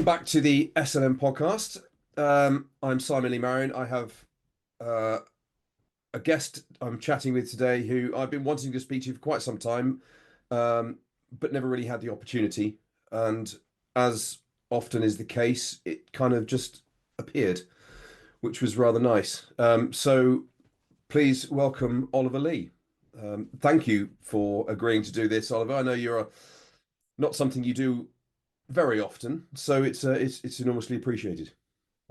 Welcome back to the SLM podcast. I'm Simon Lee Marion. I have a guest I'm chatting with today who I've been wanting to speak to for quite some time, but never really had the opportunity. And as often is the case, it kind of just appeared, which was rather nice. So please welcome Oliver Lee. Thank you for agreeing to do this, Oliver. I know not something you do very often, so it's enormously appreciated.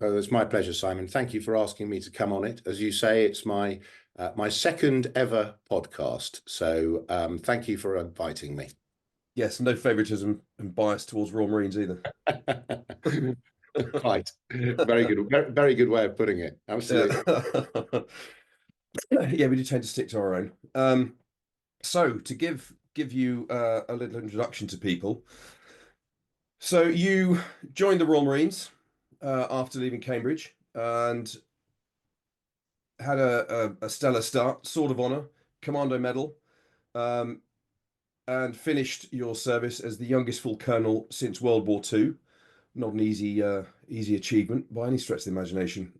It's my pleasure, Simon. Thank you for asking me to come on it. As you say, it's my second ever podcast. So thank you for inviting me. Yes, no favoritism and bias towards Royal Marines either. Right. Very good. Very good way of putting it. Absolutely. Yeah, we do tend to stick to our own. So to give you a little introduction to people. So you joined the Royal Marines after leaving Cambridge and had a stellar start, Sword of Honour, Commando medal, and finished your service as the youngest full colonel since World War II. Not an easy achievement by any stretch of the imagination.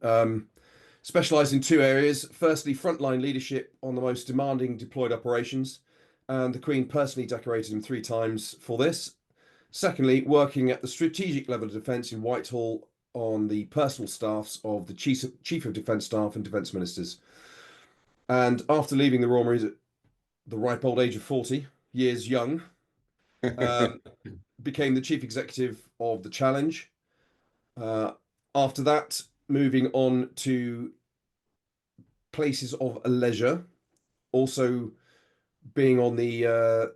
Specialised in two areas. Firstly, frontline leadership on the most demanding deployed operations, and the Queen personally decorated him 3 times for this. Secondly, working at the strategic level of defence in Whitehall on the personal staffs of the Chief of Defence Staff and Defence Ministers. And after leaving the Royal Marines at the ripe old age of 40 years young, became the Chief Executive of the Challenge. After that, moving on to places of leisure, also being on the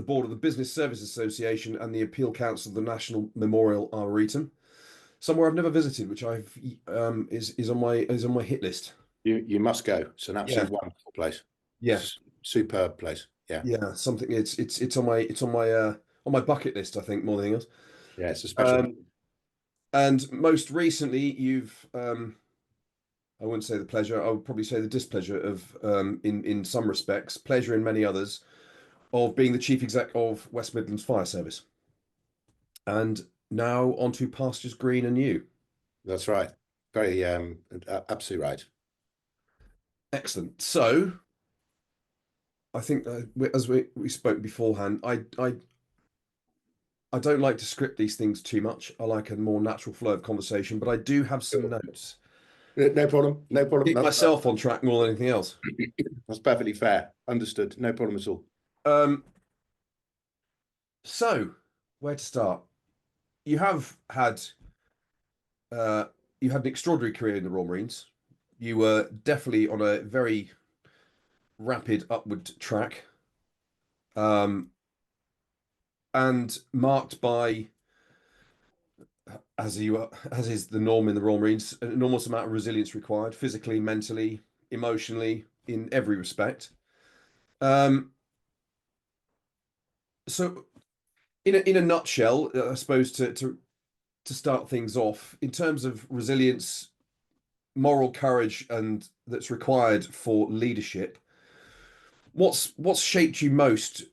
board of the Business Service Association and the Appeal Council of the National Memorial Arboretum, somewhere I've never visited, which is on my hit list. You must go. It's an absolutely wonderful place. Yes, superb place. Yeah, something. It's on my bucket list, I think, more than anything else. Yeah, it's a special. And most recently, you've I wouldn't say the pleasure. I would probably say the displeasure of, in some respects, pleasure in many others, of being the chief exec of West Midlands Fire Service. And now onto pastures green and new. That's right. Very absolutely right. Excellent. So I think as we spoke beforehand, I don't like to script these things too much. I like a more natural flow of conversation, but I do have some notes. No problem. No problem. Keep myself on track more than anything else. That's perfectly fair. Understood. No problem at all. So where to start? You have had an extraordinary career in the Royal Marines. You were definitely on a very rapid upward track, and marked by, as is the norm in the Royal Marines, an enormous amount of resilience required, physically, mentally, emotionally, in every respect. So, in a nutshell, I suppose to start things off, in terms of resilience, moral courage, and that's required for leadership, what's shaped you most,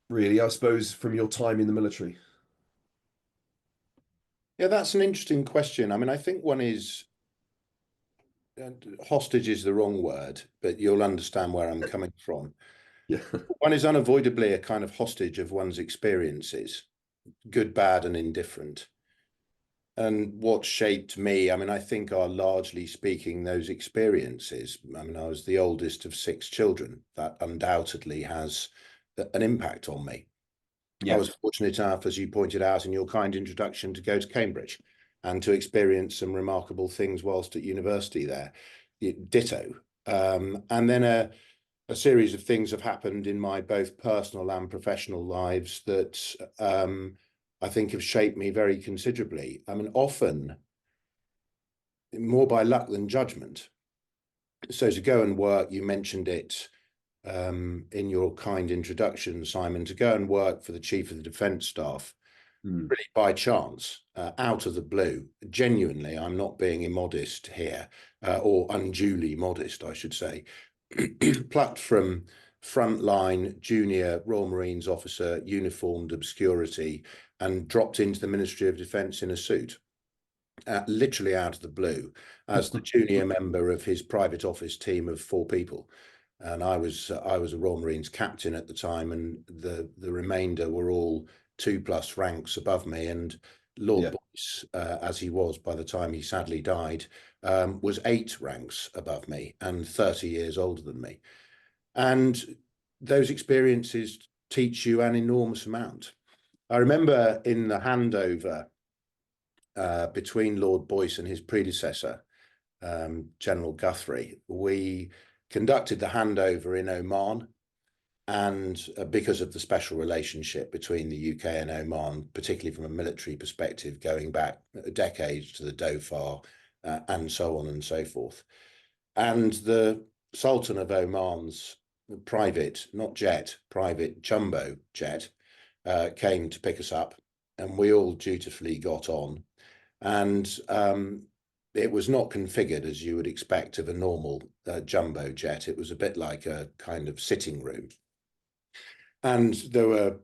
really, I suppose, from your time in the military? Yeah, that's an interesting question. I mean, I think one is, hostage is the wrong word, but you'll understand where I'm coming from. Yeah. One is unavoidably a kind of hostage of one's experiences, good, bad, and indifferent. And what shaped me, I mean, I think are largely speaking those experiences. I mean, I was the oldest of 6 children. That undoubtedly has an impact on me. Yeah. I was fortunate enough, as you pointed out in your kind introduction, to go to Cambridge and to experience some remarkable things whilst at university there. Ditto. And then a series of things have happened in my both personal and professional lives that I think have shaped me very considerably. I mean, often more by luck than judgment. So to go and work, you mentioned it in your kind introduction, Simon, to go and work for the Chief of the Defence Staff, really by chance, out of the blue. Genuinely, I'm not being immodest here, or unduly modest, I should say. Plucked from frontline junior Royal Marines officer, uniformed obscurity, and dropped into the Ministry of Defence in a suit, literally out of the blue, as the junior member of his private office team of 4 people. And I was a Royal Marines captain at the time, and the remainder were all 2+ ranks above me. And Lord Boyce, as he was by the time he sadly died, was 8 ranks above me and 30 years older than me. And those experiences teach you an enormous amount. I remember in the handover between Lord Boyce and his predecessor, General Guthrie, we conducted the handover in Oman. And because of the special relationship between the UK and Oman, particularly from a military perspective, going back decades to the Dhofar and so on and so forth. And the Sultan of Oman's private, not jet, private jumbo jet came to pick us up, and we all dutifully got on. And it was not configured as you would expect of a normal jumbo jet. It was a bit like a kind of sitting room. And there were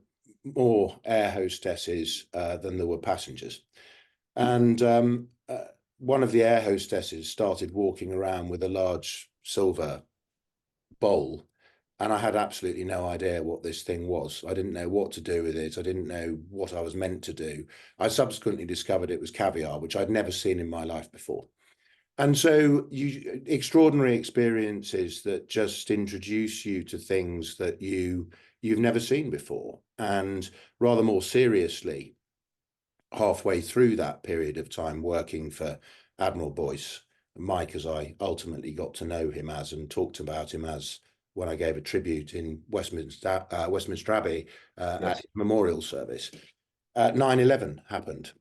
more air hostesses than there were passengers. And one of the air hostesses started walking around with a large silver bowl, and I had absolutely no idea what this thing was. I didn't know what to do with it. I didn't know what I was meant to do. I subsequently discovered it was caviar, which I'd never seen in my life before. And so extraordinary experiences that just introduce you to things that you've never seen before. And rather more seriously, halfway through that period of time working for Admiral Boyce, Mike, as I ultimately got to know him as and talked about him as when I gave a tribute in Westminster Abbey at his memorial service, 9/11 happened.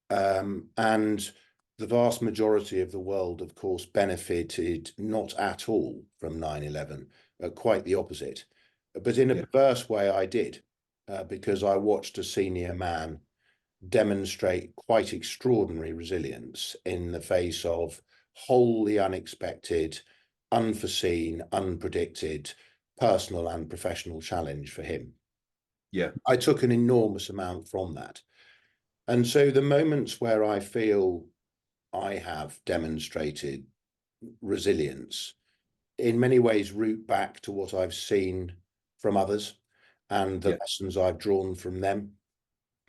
And the vast majority of the world, of course, benefited not at all from 9/11, quite the opposite. But in a perverse way, I did, because I watched a senior man demonstrate quite extraordinary resilience in the face of wholly unexpected, unforeseen, unpredicted personal and professional challenge for him. Yeah. I took an enormous amount from that. And so the moments where I feel I have demonstrated resilience in many ways root back to what I've seen from others and the lessons I've drawn from them.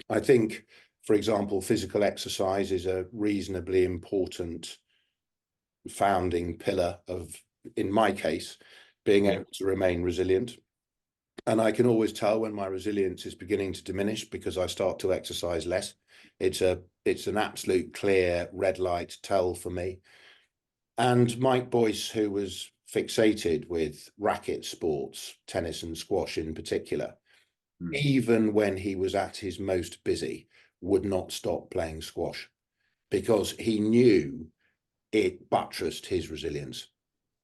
I think, for example, physical exercise is a reasonably important founding pillar of, in my case, being able to remain resilient. And I can always tell when my resilience is beginning to diminish because I start to exercise less. It's an absolute clear red light tell for me. And Mike Boyce, who was fixated with racket sports, tennis and squash in particular, even when he was at his most busy, would not stop playing squash because he knew it buttressed his resilience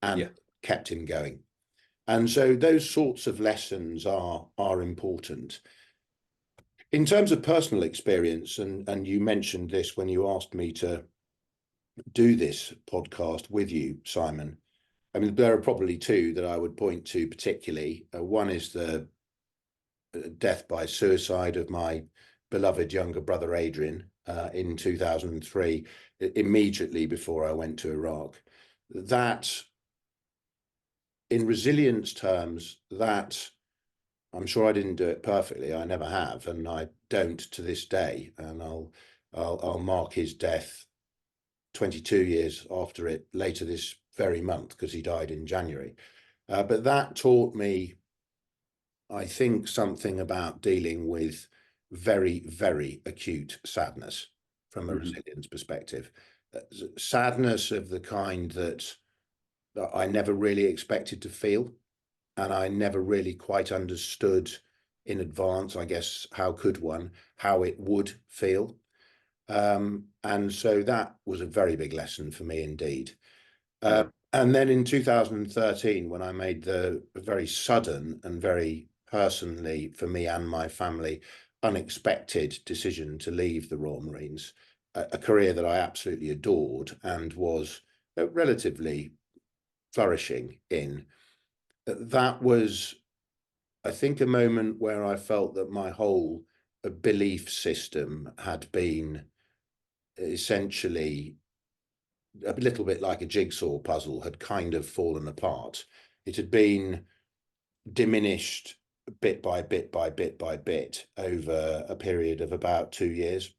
and kept him going. And so those sorts of lessons are important. In terms of personal experience, and you mentioned this when you asked me to do this podcast with you, Simon. I mean, there are probably 2 that I would point to particularly. One is the death by suicide of my beloved younger brother, Adrian, in 2003, immediately before I went to Iraq. That, in resilience terms, that I'm sure I didn't do it perfectly. I never have, and I don't to this day. And I'll mark his death 22 years after it later this very month because he died in January. But that taught me, I think, something about dealing with very, very acute sadness from a resilience perspective. Sadness of the kind that I never really expected to feel. And I never really quite understood in advance, I guess, how could one, how it would feel. And so that was a very big lesson for me indeed. And then in 2013, when I made the very sudden and very personally, for me and my family, unexpected decision to leave the Royal Marines, a career that I absolutely adored and was relatively flourishing in, that was, I think, a moment where I felt that my whole belief system had been essentially a little bit like a jigsaw puzzle, had kind of fallen apart. It had been diminished bit by bit by bit by bit over a period of about 2 years.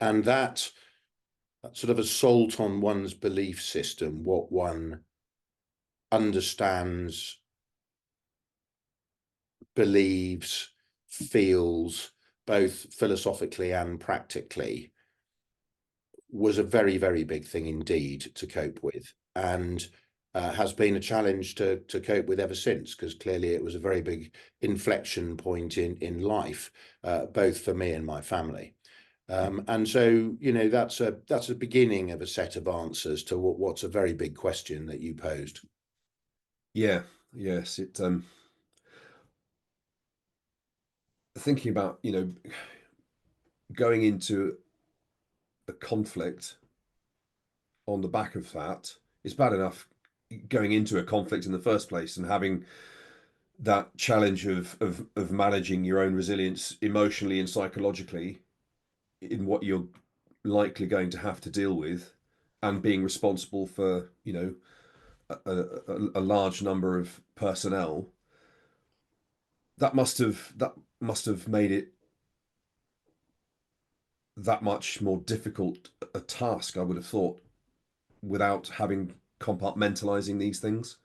And that sort of assault on one's belief system, what one understands, believes, feels, both philosophically and practically, was a very, very big thing indeed to cope with, and has been a challenge to cope with ever since, because clearly it was a very big inflection point in life, both for me and my family. And so, you know, that's a beginning of a set of answers to what's a very big question that you posed. Yeah, yes. It thinking about, going into a conflict on the back of that, it's bad enough going into a conflict in the first place and having that challenge of managing your own resilience emotionally and psychologically in what you're likely going to have to deal with, and being responsible for, a large number of personnel. That must have made it that much more difficult a task, I would have thought, without having compartmentalizing these things.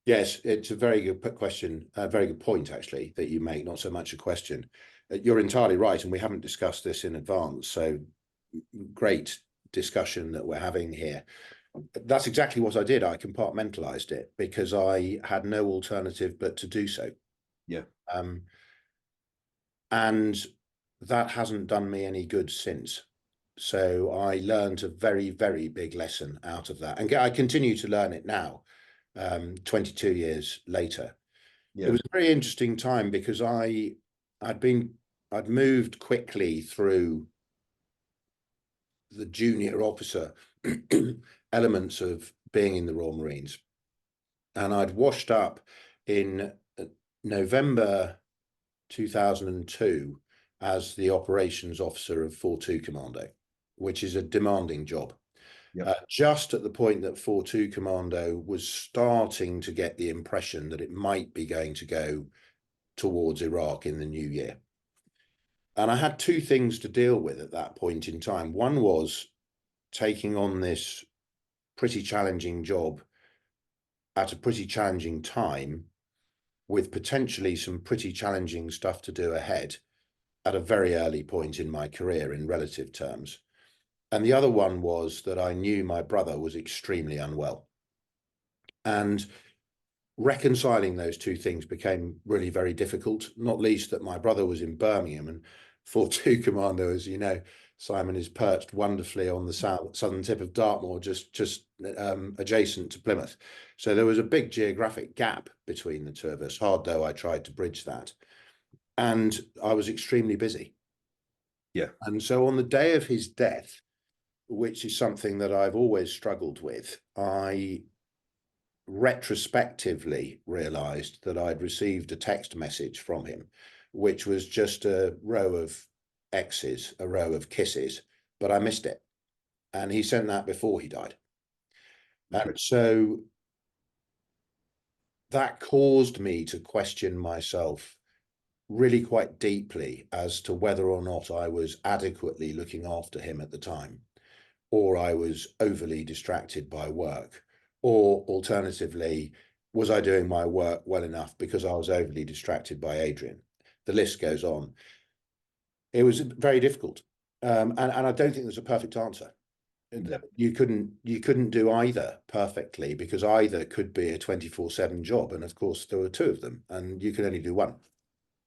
Yes, it's a very good question, a very good point, actually, that you make, not so much a question. You're entirely right, and we haven't discussed this in advance, so great discussion that we're having here. That's exactly what I did. I compartmentalized it because I had no alternative but to do so. Yeah. And that hasn't done me any good since. So I learned a very, very big lesson out of that. And I continue to learn it now, 22 years later. It Yeah. was a very interesting time because I'd moved quickly through the junior officer elements of being in the Royal Marines. And I'd washed up in November 2002 as the operations officer of 4-2 Commando, which is a demanding job. Yeah. Just at the point that 4-2 Commando was starting to get the impression that it might be going to go towards Iraq in the new year. And I had two things to deal with at that point in time. One was taking on this pretty challenging job at a pretty challenging time, with potentially some pretty challenging stuff to do ahead at a very early point in my career in relative terms. And the other one was that I knew my brother was extremely unwell. And reconciling those two things became really very difficult, not least that my brother was in Birmingham, and 4-2 Commando, as you know, Simon, is perched wonderfully on the southern tip of Dartmoor, just adjacent to Plymouth. So there was a big geographic gap between the two of us, hard though I tried to bridge that. And I was extremely busy. Yeah. And so on the day of his death, which is something that I've always struggled with, I retrospectively realized that I'd received a text message from him, which was just a row of X's, a row of kisses, but I missed it. And he sent that before he died. Okay. And so that caused me to question myself really quite deeply as to whether or not I was adequately looking after him at the time, or I was overly distracted by work, or alternatively, was I doing my work well enough because I was overly distracted by Adrian? The list goes on. It was very difficult. And I don't think there's a perfect answer. Yeah. You couldn't do either perfectly, because either could be a 24/7 job. And of course, there were two of them, and you can only do one.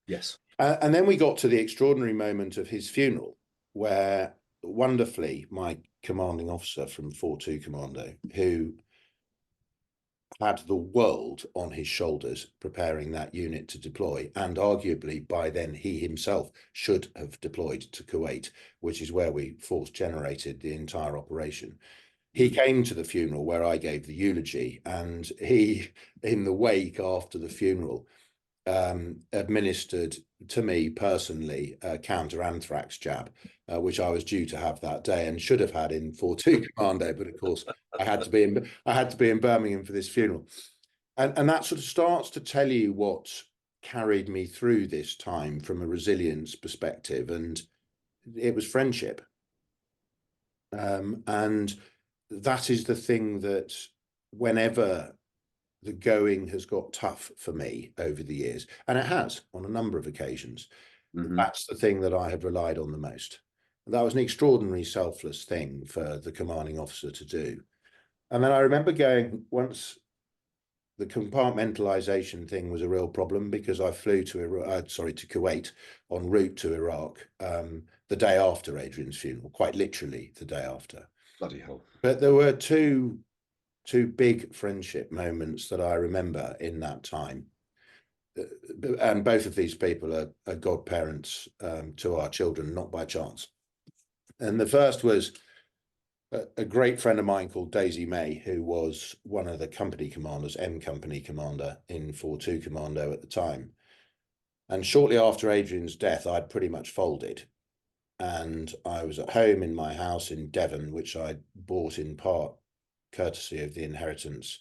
Yes. And then we got to the extraordinary moment of his funeral, where wonderfully my commanding officer from 4-2 Commando, who had the world on his shoulders preparing that unit to deploy, and arguably by then he himself should have deployed to Kuwait, which is where we force generated the entire operation. He came to the funeral where I gave the eulogy, and he, in the wake after the funeral, administered to me personally a counter anthrax jab, which I was due to have that day and should have had in 42 Commando, but of course I had to be in Birmingham for this funeral, and that sort of starts to tell you what carried me through this time from a resilience perspective, and it was friendship, and that is the thing that whenever the going has got tough for me over the years, and it has on a number of occasions. Mm-hmm. That's the thing that I have relied on the most. That was an extraordinary selfless thing for the commanding officer to do. And then I remember going once the compartmentalization thing was a real problem because I flew to to Kuwait en route to Iraq the day after Adrian's funeral, quite literally the day after. Bloody hell. But there were two big friendship moments that I remember in that time. And both of these people are godparents to our children, not by chance. And the first was a great friend of mine called Daisy May, who was one of the company commanders, M Company commander in 42 Commando at the time. And shortly after Adrian's death, I'd pretty much folded. And I was at home in my house in Devon, which I'd bought in part courtesy of the inheritance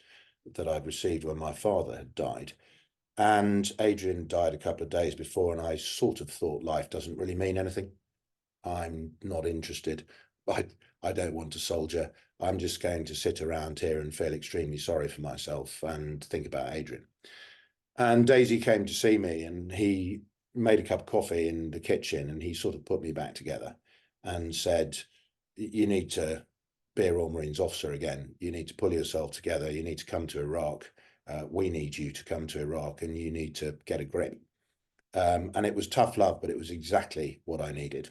that I'd received when my father had died. And Adrian died a couple of days before, and I sort of thought life doesn't really mean anything. I'm not interested. I don't want to soldier. I'm just going to sit around here and feel extremely sorry for myself and think about Adrian. And Daisy came to see me, and he made a cup of coffee in the kitchen, and he sort of put me back together and said, you need to be a Royal Marines officer again. You need to pull yourself together. You need to come to Iraq. We need you to come to Iraq, and you need to get a grip. And it was tough love, but it was exactly what I needed.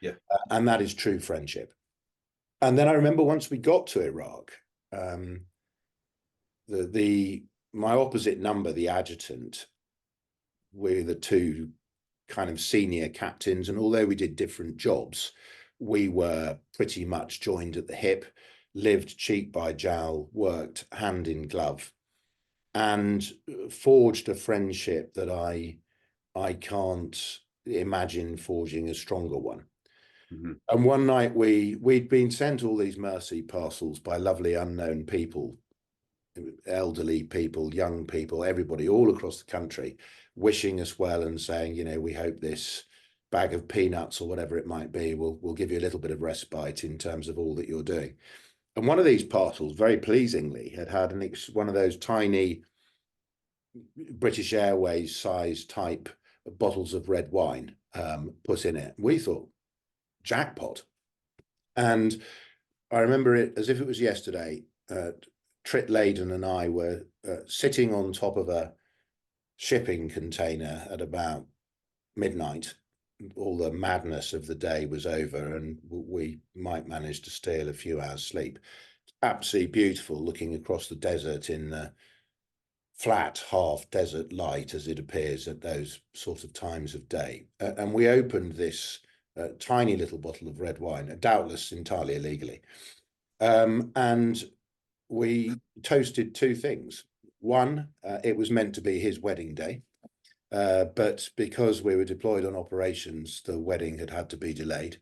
Yeah. And that is true friendship. And then I remember once we got to Iraq, my opposite number, the adjutant, we're the two kind of senior captains, and although we did different jobs, we were pretty much joined at the hip, lived cheek by jowl, worked hand in glove, and forged a friendship that I can't imagine forging a stronger one. Mm-hmm. And one night we'd been sent all these mercy parcels by lovely unknown people, elderly people, young people, everybody all across the country, wishing us well and saying, you know, we hope this bag of peanuts or whatever it might be will give you a little bit of respite in terms of all that you're doing. And one of these parcels, very pleasingly, had one of those tiny British Airways size type bottles of red wine put in it. We thought, jackpot. And I remember it as if it was yesterday. Trit Leyden and I were sitting on top of a shipping container at about midnight. All the madness of the day was over, and we might manage to steal a few hours sleep. Absolutely beautiful, looking across the desert in the flat half desert light as it appears at those sort of times of day. And we opened this tiny little bottle of red wine, doubtless entirely illegally. And we toasted two things. One, it was meant to be his wedding day, but because we were deployed on operations, the wedding had to be delayed.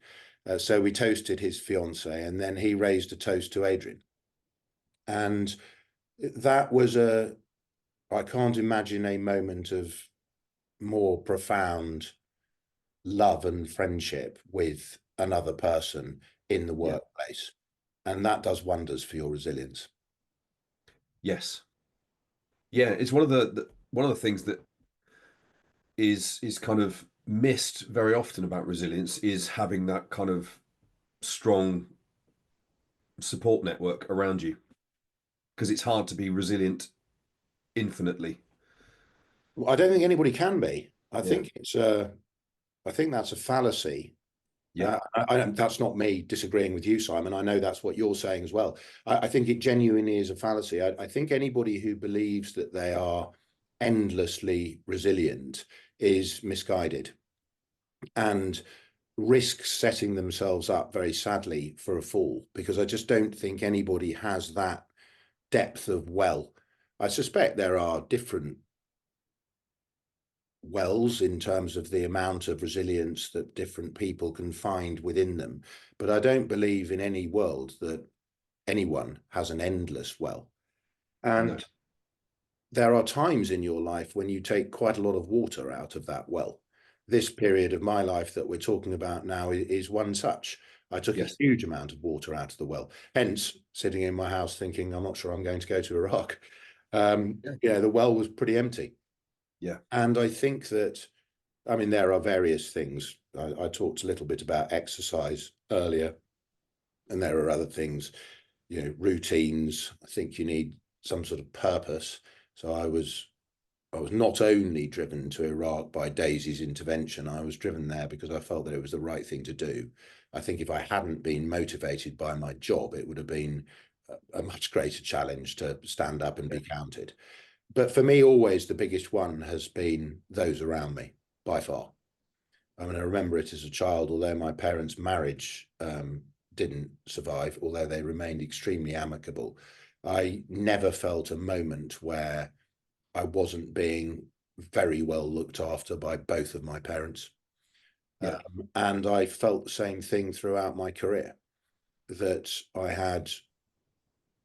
So we toasted his fiancée, and then he raised a toast to Adrian. And that was I can't imagine a moment of more profound love and friendship with another person in the workplace. And that does wonders for your resilience. Yes. Yeah, it's one of the things that is kind of missed very often about resilience is having that kind of strong support network around you, because it's hard to be resilient infinitely. Well, I don't think anybody can be. I Yeah. think I think that's a fallacy. Yeah. That's not me disagreeing with you, Simon. I know that's what you're saying as well. I think it genuinely is a fallacy. I think anybody who believes that they are endlessly resilient is misguided and risks setting themselves up very sadly for a fall, because I just don't think anybody has that depth of well. I suspect there are different wells in terms of the amount of resilience that different people can find within them. But I don't believe in any world that anyone has an endless well. No. And there are times in your life when you take quite a lot of water out of that well. This period of my life that we're talking about now is one such. I took a Yes. huge amount of water out of the well, hence sitting in my house thinking, I'm not sure I'm going to go to Iraq. Yeah. Yeah, the well was pretty empty. Yeah. And I think that, I mean, there are various things. I talked a little bit about exercise earlier, and there are other things, routines. I think you need some sort of purpose. So I was not only driven to Iraq by Daisy's intervention, I was driven there because I felt that it was the right thing to do. I think if I hadn't been motivated by my job, it would have been a much greater challenge to stand up and Yeah. be counted. But for me, always the biggest one has been those around me, by far. I mean, I remember it as a child, although my parents' marriage didn't survive, although they remained extremely amicable. I never felt a moment where I wasn't being very well looked after by both of my parents. Yeah. And I felt the same thing throughout my career, that I had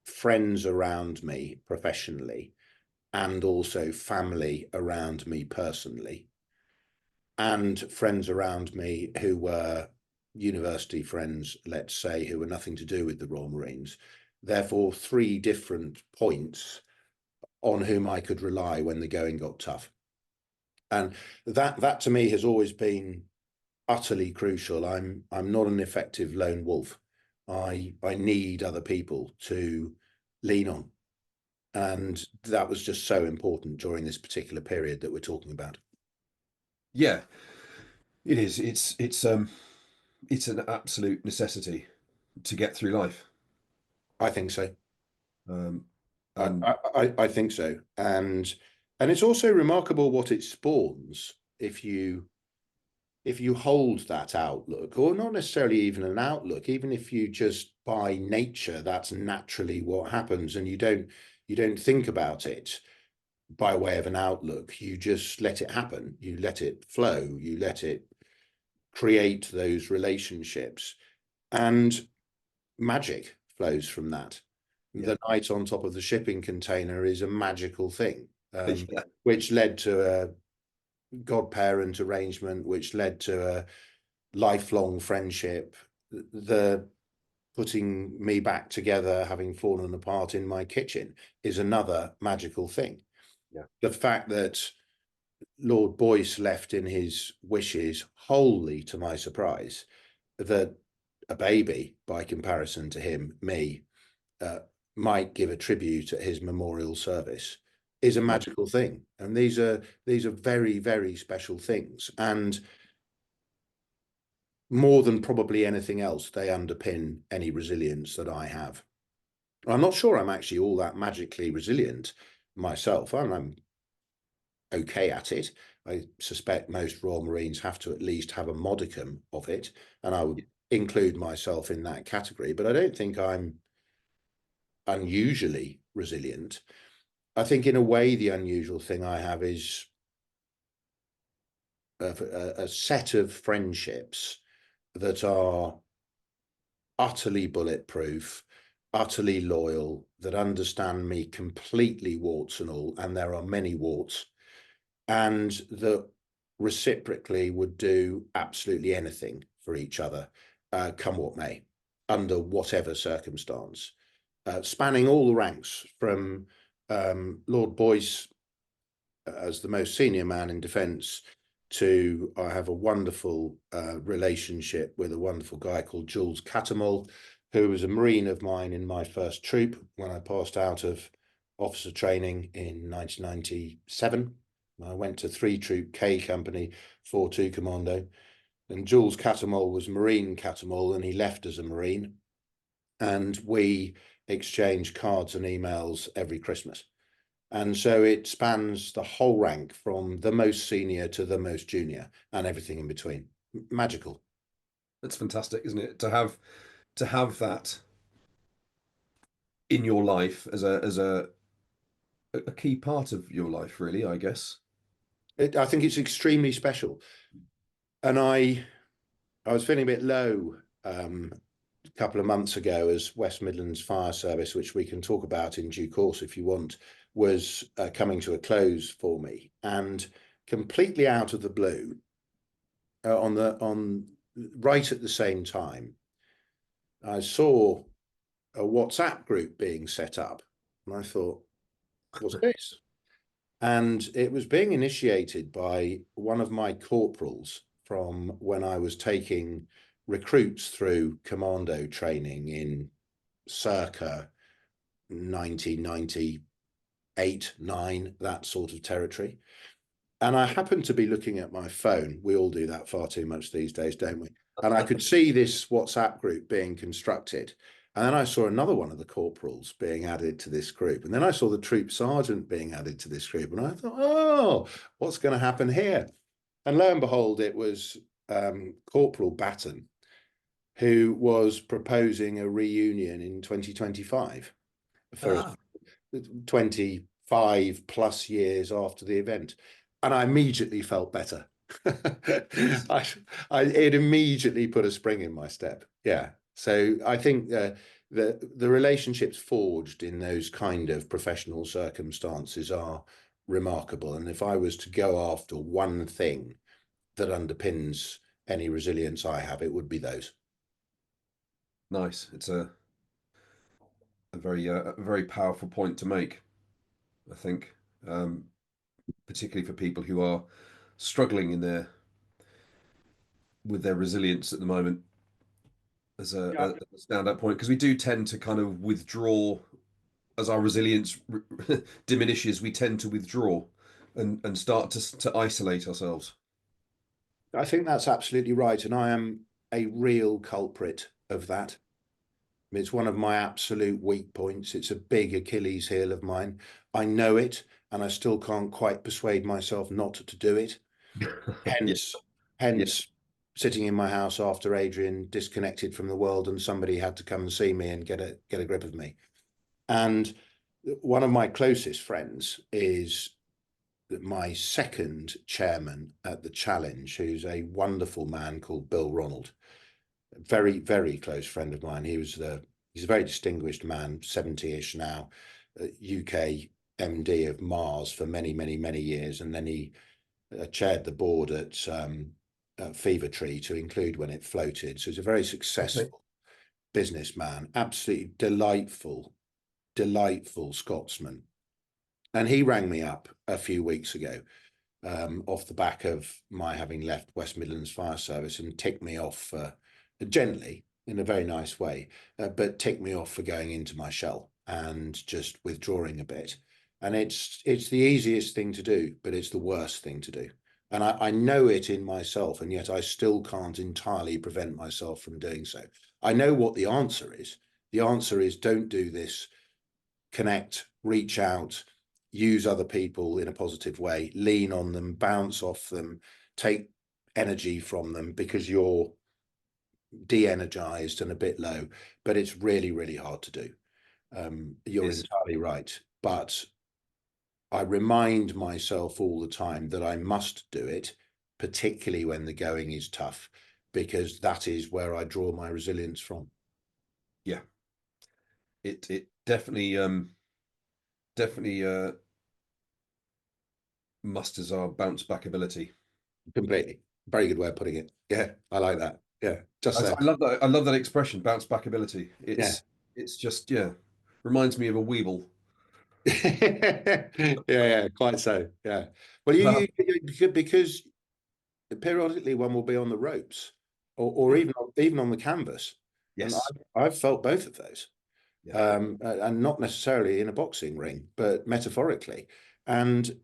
friends around me professionally and also family around me personally, and friends around me who were university friends, let's say, who were nothing to do with the Royal Marines. Therefore, three different points on whom I could rely when the going got tough. And that to me has always been utterly crucial. I'm not an effective lone wolf. I need other people to lean on. And that was just so important during this particular period that we're talking about. Yeah. It is. It's an absolute necessity to get through life. I think so. Um, I, and I think so. And it's also remarkable what it spawns if you hold that outlook, or not necessarily even an outlook, even if you just by nature, that's naturally what happens, and you don't think about it by way of an outlook. You just let it happen. You let it flow. You let it create those relationships, and magic flows from that. yeah. The night on top of the shipping container is a magical thing, Yeah. which led to a godparent arrangement, which led to a lifelong friendship. The putting me back together, having fallen apart in my kitchen, is another magical thing. Yeah. The fact that Lord Boyce left in his wishes, wholly to my surprise, that a baby, by comparison to him, me, uh, might give a tribute at his memorial service, is a Yeah. magical thing. And these are very, very special things. And more than probably anything else, they underpin any resilience that I have. I'm not sure I'm actually all that magically resilient myself. I'm okay at it. I suspect most Royal Marines have to at least have a modicum of it, and I would include myself in that category. But I don't think I'm unusually resilient. I think, in a way, the unusual thing I have is a set of friendships that are utterly bulletproof, utterly loyal, that understand me completely, warts and all, and there are many warts, and that reciprocally would do absolutely anything for each other, come what may, under whatever circumstance, spanning all the ranks from Lord Boyce as the most senior man in defence to I have a wonderful relationship with a wonderful guy called Jules Catamol, who was a Marine of mine in my first troop when I passed out of officer training in 1997. I went to 3 Troop K Company, 4-2 Commando, and Jules Catamol was Marine Catamol, and he left as a Marine, and we exchanged cards and emails every Christmas. And so it spans the whole rank from the most senior to the most junior and everything in between. Magical. That's fantastic, isn't it? To have that in your life as a key part of your life, really, I guess. I think it's extremely special. And I was feeling a bit low a couple of months ago as West Midlands Fire Service, which we can talk about in due course if you want, was coming to a close for me. And completely out of the blue, on right at the same time, I saw a WhatsApp group being set up, and I thought, what's this? And it was being initiated by one of my corporals from when I was taking recruits through Commando training in circa 1998, 9, that sort of territory. And I happened to be looking at my phone. We all do that far too much these days, don't we? And I could see this WhatsApp group being constructed. And then I saw another one of the corporals being added to this group. And then I saw the troop sergeant being added to this group. And I thought, oh, what's going to happen here? And lo and behold, it was Corporal Batten, who was proposing a reunion in 2025 for 25 plus years after the event. And I immediately felt better. It immediately put a spring in my step. Yeah. So I think the relationships forged in those kind of professional circumstances are remarkable. And if I was to go after one thing that underpins any resilience I have, it would be those. Nice. It's a very powerful point to make, I think, particularly for people who are struggling in their with their resilience at the moment as Yeah. a standout point, because we do tend to kind of withdraw as our resilience diminishes. We tend to withdraw and start to isolate ourselves. I think that's absolutely right. And I am a real culprit of that. It's one of my absolute weak points. It's a big Achilles heel of mine. I know it, and I still can't quite persuade myself not to do it. Yeah, Hence, yeah. hence sitting in my house after Adrian disconnected from the world and somebody had to come and see me and get a grip of me. And one of my closest friends is my second chairman at the Challenge, who's a wonderful man called Bill Ronald. Very, very close friend of mine. He's a very distinguished man, 70-ish now, UK MD of Mars for many, many, many years. And then he chaired the board at Fever Tree to include when it floated. So he's a very successful businessman, absolutely delightful, delightful Scotsman. And he rang me up a few weeks ago off the back of my having left West Midlands Fire Service and ticked me off gently in a very nice way, but ticked me off for going into my shell and just withdrawing a bit. And it's the easiest thing to do, but it's the worst thing to do. And I know it in myself, and yet I still can't entirely prevent myself from doing so. I know what the answer is. The answer is don't do this, connect, reach out, use other people in a positive way, lean on them, bounce off them, take energy from them because you're de-energized and a bit low, but it's really, really hard to do. You're entirely right. But I remind myself all the time that I must do it, particularly when the going is tough, because that is where I draw my resilience from. Yeah. It definitely musters our bounce back ability. Completely. Very good way of putting it. Yeah, I like that. Yeah, just I so. love that. I love that expression, bounce back ability. Yeah. It's just, yeah, reminds me of a weeble. Yeah, quite so. Yeah. Well, Um, because periodically one will be on the ropes or yeah, even on the canvas. And yes, I've felt both of those. yeah, And not necessarily in a boxing ring, but metaphorically. And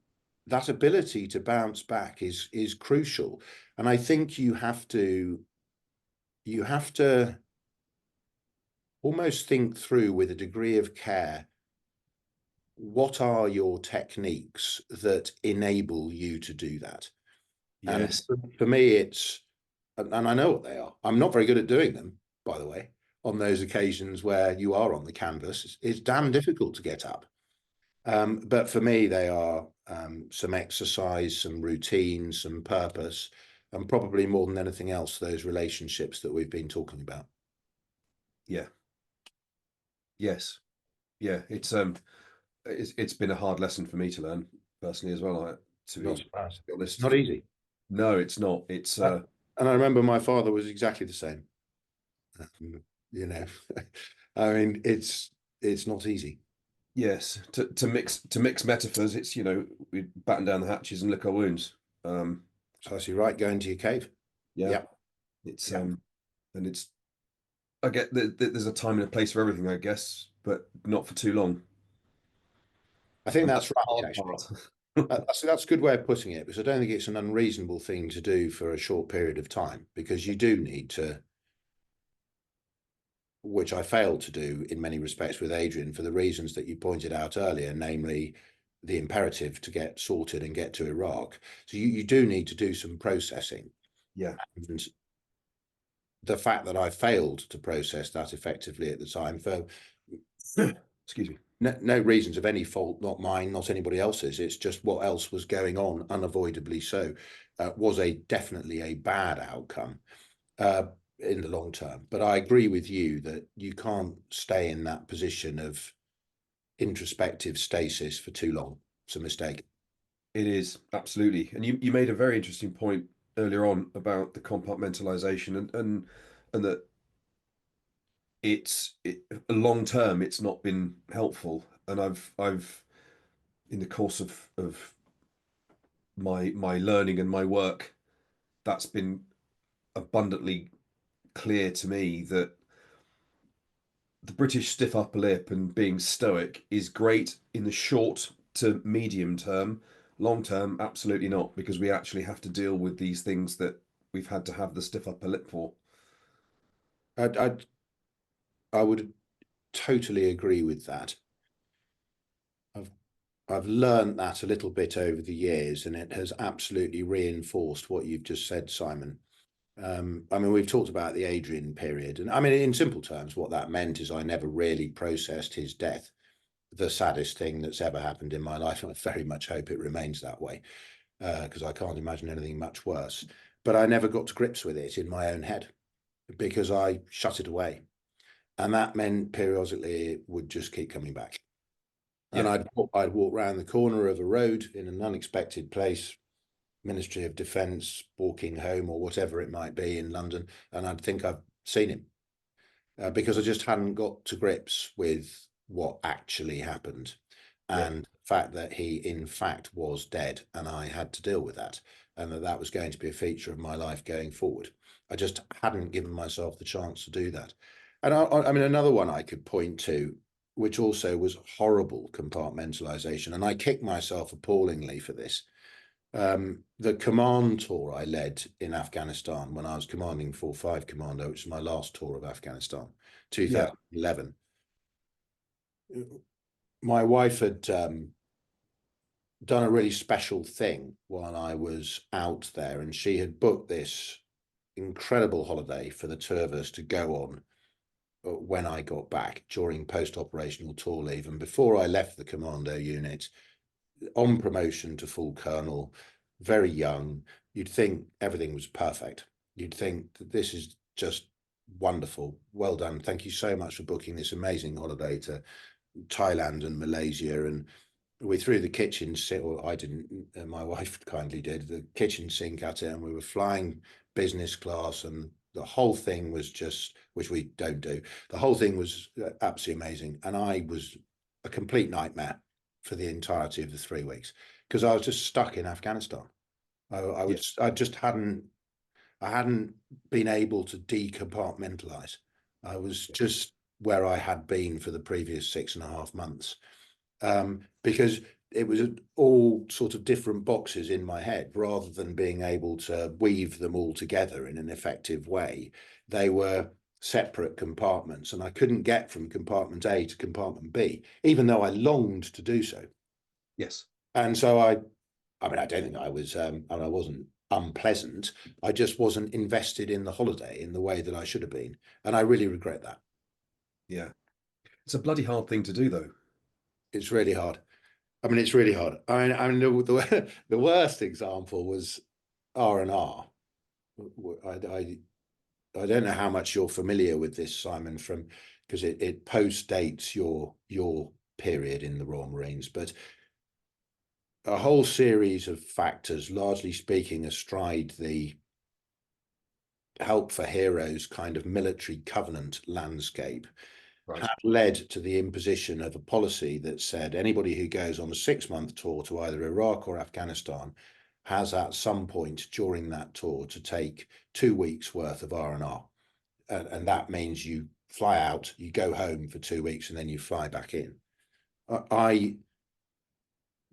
that ability to bounce back is crucial. And I think you have to almost think through with a degree of care, what are your techniques that enable you to do that? And yes, for me, and I know what they are. I'm not very good at doing them, by the way, on those occasions where you are on the canvas. It's damn difficult to get up. But for me, they are some exercise, some routine, some purpose, and probably more than anything else, those relationships that we've been talking about. Yeah. Yes. Yeah. It's been a hard lesson for me to learn personally as well. To Not be surprised. honest, Not easy. no, it's not. It's And I remember my father was exactly the same. Um, you know, I mean, it's not easy. yes. To mix metaphors, it's we batten down the hatches and lick our wounds. Um, So I see, right, go into your cave. yeah. Yeah, It's yeah. and it's I get that there's a time and a place for everything, I guess, but not for too long. I think And that's that's the right, hard actually. part. That's a good way of putting it, because I don't think it's an unreasonable thing to do for a short period of time, because you do need to, which I failed to do in many respects with Adrian for the reasons that you pointed out earlier, namely the imperative to get sorted and get to Iraq. So you do need to do some processing. Yeah. And the fact that I failed to process that effectively at the time for Excuse me. no reasons of any fault, not mine, not anybody else's. It's just what else was going on, unavoidably so, was definitely a bad outcome uh, in the long term. But I agree with you that you can't stay in that position of introspective stasis for too long. It's a mistake. It is absolutely, and you made a very interesting point earlier on about the compartmentalization and that it long term it's not been helpful, and I've in the course of my learning and my work, that's been abundantly clear to me that the British stiff upper lip and being stoic is great in the short to medium term. Long term, absolutely not, because we actually have to deal with these things that we've had to have the stiff upper lip for. I, I, I would totally agree with that. I've I've learned that a little bit over the years, and it has absolutely reinforced what you've just said, Simon. I mean, we've talked about the Adrian period, and I mean, in simple terms, what that meant is I never really processed his death, the saddest thing that's ever happened in my life, and I very much hope it remains that way, because I can't imagine anything much worse. But I never got to grips with it in my own head because I shut it away, and that meant periodically it would just keep coming back. And Yeah, I'd walk round the corner of a road in an unexpected place, Ministry of Defence, walking home or whatever it might be in London, and I'd think I've seen him because I just hadn't got to grips with what actually happened yeah, and the fact that he in fact was dead, and I had to deal with that, and that was going to be a feature of my life going forward. I just hadn't given myself the chance to do that. And I mean, another one I could point to, which also was horrible compartmentalization, and I kicked myself appallingly for this. The command tour I led in Afghanistan when I was commanding 4-5 Commando, which is my last tour of Afghanistan, yeah, 2011. My wife had done a really special thing while I was out there, and she had booked this incredible holiday for the two of us to go on when I got back during post-operational tour leave. And before I left the commando unit, on promotion to full colonel, very young, you'd think everything was perfect. You'd think that this is just wonderful. Well done. Thank you so much for booking this amazing holiday to Thailand and Malaysia. And we threw the kitchen sink, or I didn't, my wife kindly did, the kitchen sink at it, and we were flying business class, and the whole thing was just, which we don't do, the whole thing was absolutely amazing. And I was a complete nightmare for the entirety of the 3 weeks because I was just stuck in Afghanistan. yeah, I just hadn't been able to decompartmentalize. I was just where I had been for the previous 6.5 months, because it was all sort of different boxes in my head rather than being able to weave them all together in an effective way. They were separate compartments, and I couldn't get from compartment A to compartment B, even though I longed to do so. yes, And so I mean, I don't think I was, and I wasn't unpleasant. I just wasn't invested in the holiday in the way that I should have been. And I really regret that. yeah. It's a bloody hard thing to do, though. It's really hard. I mean, it's really hard. I mean, the worst example was R&R. I don't know how much you're familiar with this, Simon, from because it post dates your period in the Royal Marines, but a whole series of factors, largely speaking, astride the help for heroes kind of military covenant landscape, Right. had led to the imposition of a policy that said anybody who goes on a 6-month tour to either Iraq or Afghanistan has at some point during that tour to take 2 weeks worth of R&R. And that means you fly out, you go home for 2 weeks, and then you fly back in. I,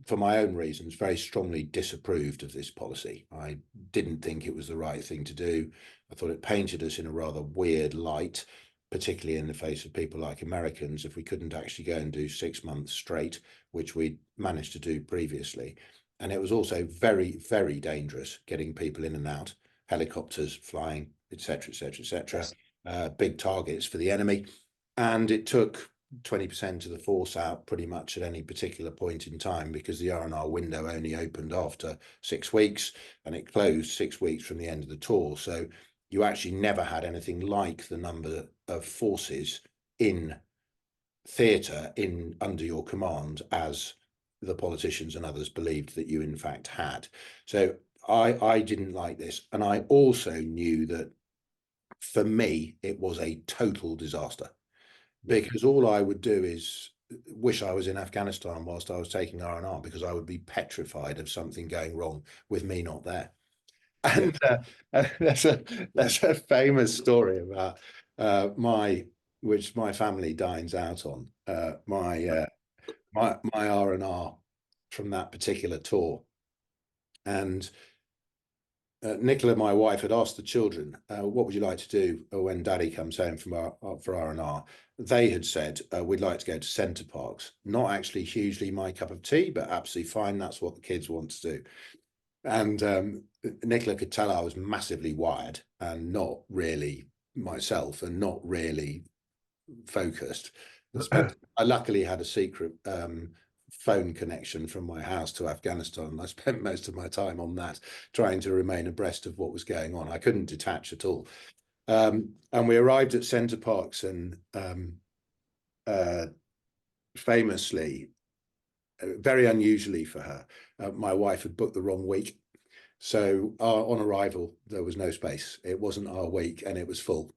for my own reasons, very strongly disapproved of this policy. I didn't think it was the right thing to do. I thought it painted us in a rather weird light, particularly in the face of people like Americans, if we couldn't actually go and do 6 months straight, which we'd managed to do previously. And it was also very, very dangerous getting people in and out, helicopters flying, etc., etc., etc. Big targets for the enemy. And it took 20% of the force out pretty much at any particular point in time, because the R&R window only opened after 6 weeks and it closed 6 weeks from the end of the tour. So you actually never had anything like the number of forces in theatre in under your command as the politicians and others believed that you in fact had. So I didn't like this. And I also knew that for me, it was a total disaster, because all I would do is wish I was in Afghanistan whilst I was taking R&R, because I would be petrified of something going wrong with me not there. Yeah. And there's a famous story about which my family dines out on, my R&R from that particular tour. And Nicola, my wife, had asked the children, what would you like to do when Daddy comes home from for R&R? They had said, we'd like to go to Centre Parks. Not actually hugely my cup of tea, but absolutely fine. That's what the kids want to do. And Nicola could tell I was massively wired and not really myself and not really focused. I luckily had a secret phone connection from my house to Afghanistan. I spent most of my time on that, trying to remain abreast of what was going on. I couldn't detach at all. And we arrived at Centre Parks, and famously, very unusually for her, my wife had booked the wrong week. So on arrival, there was no space. It wasn't our week and it was full.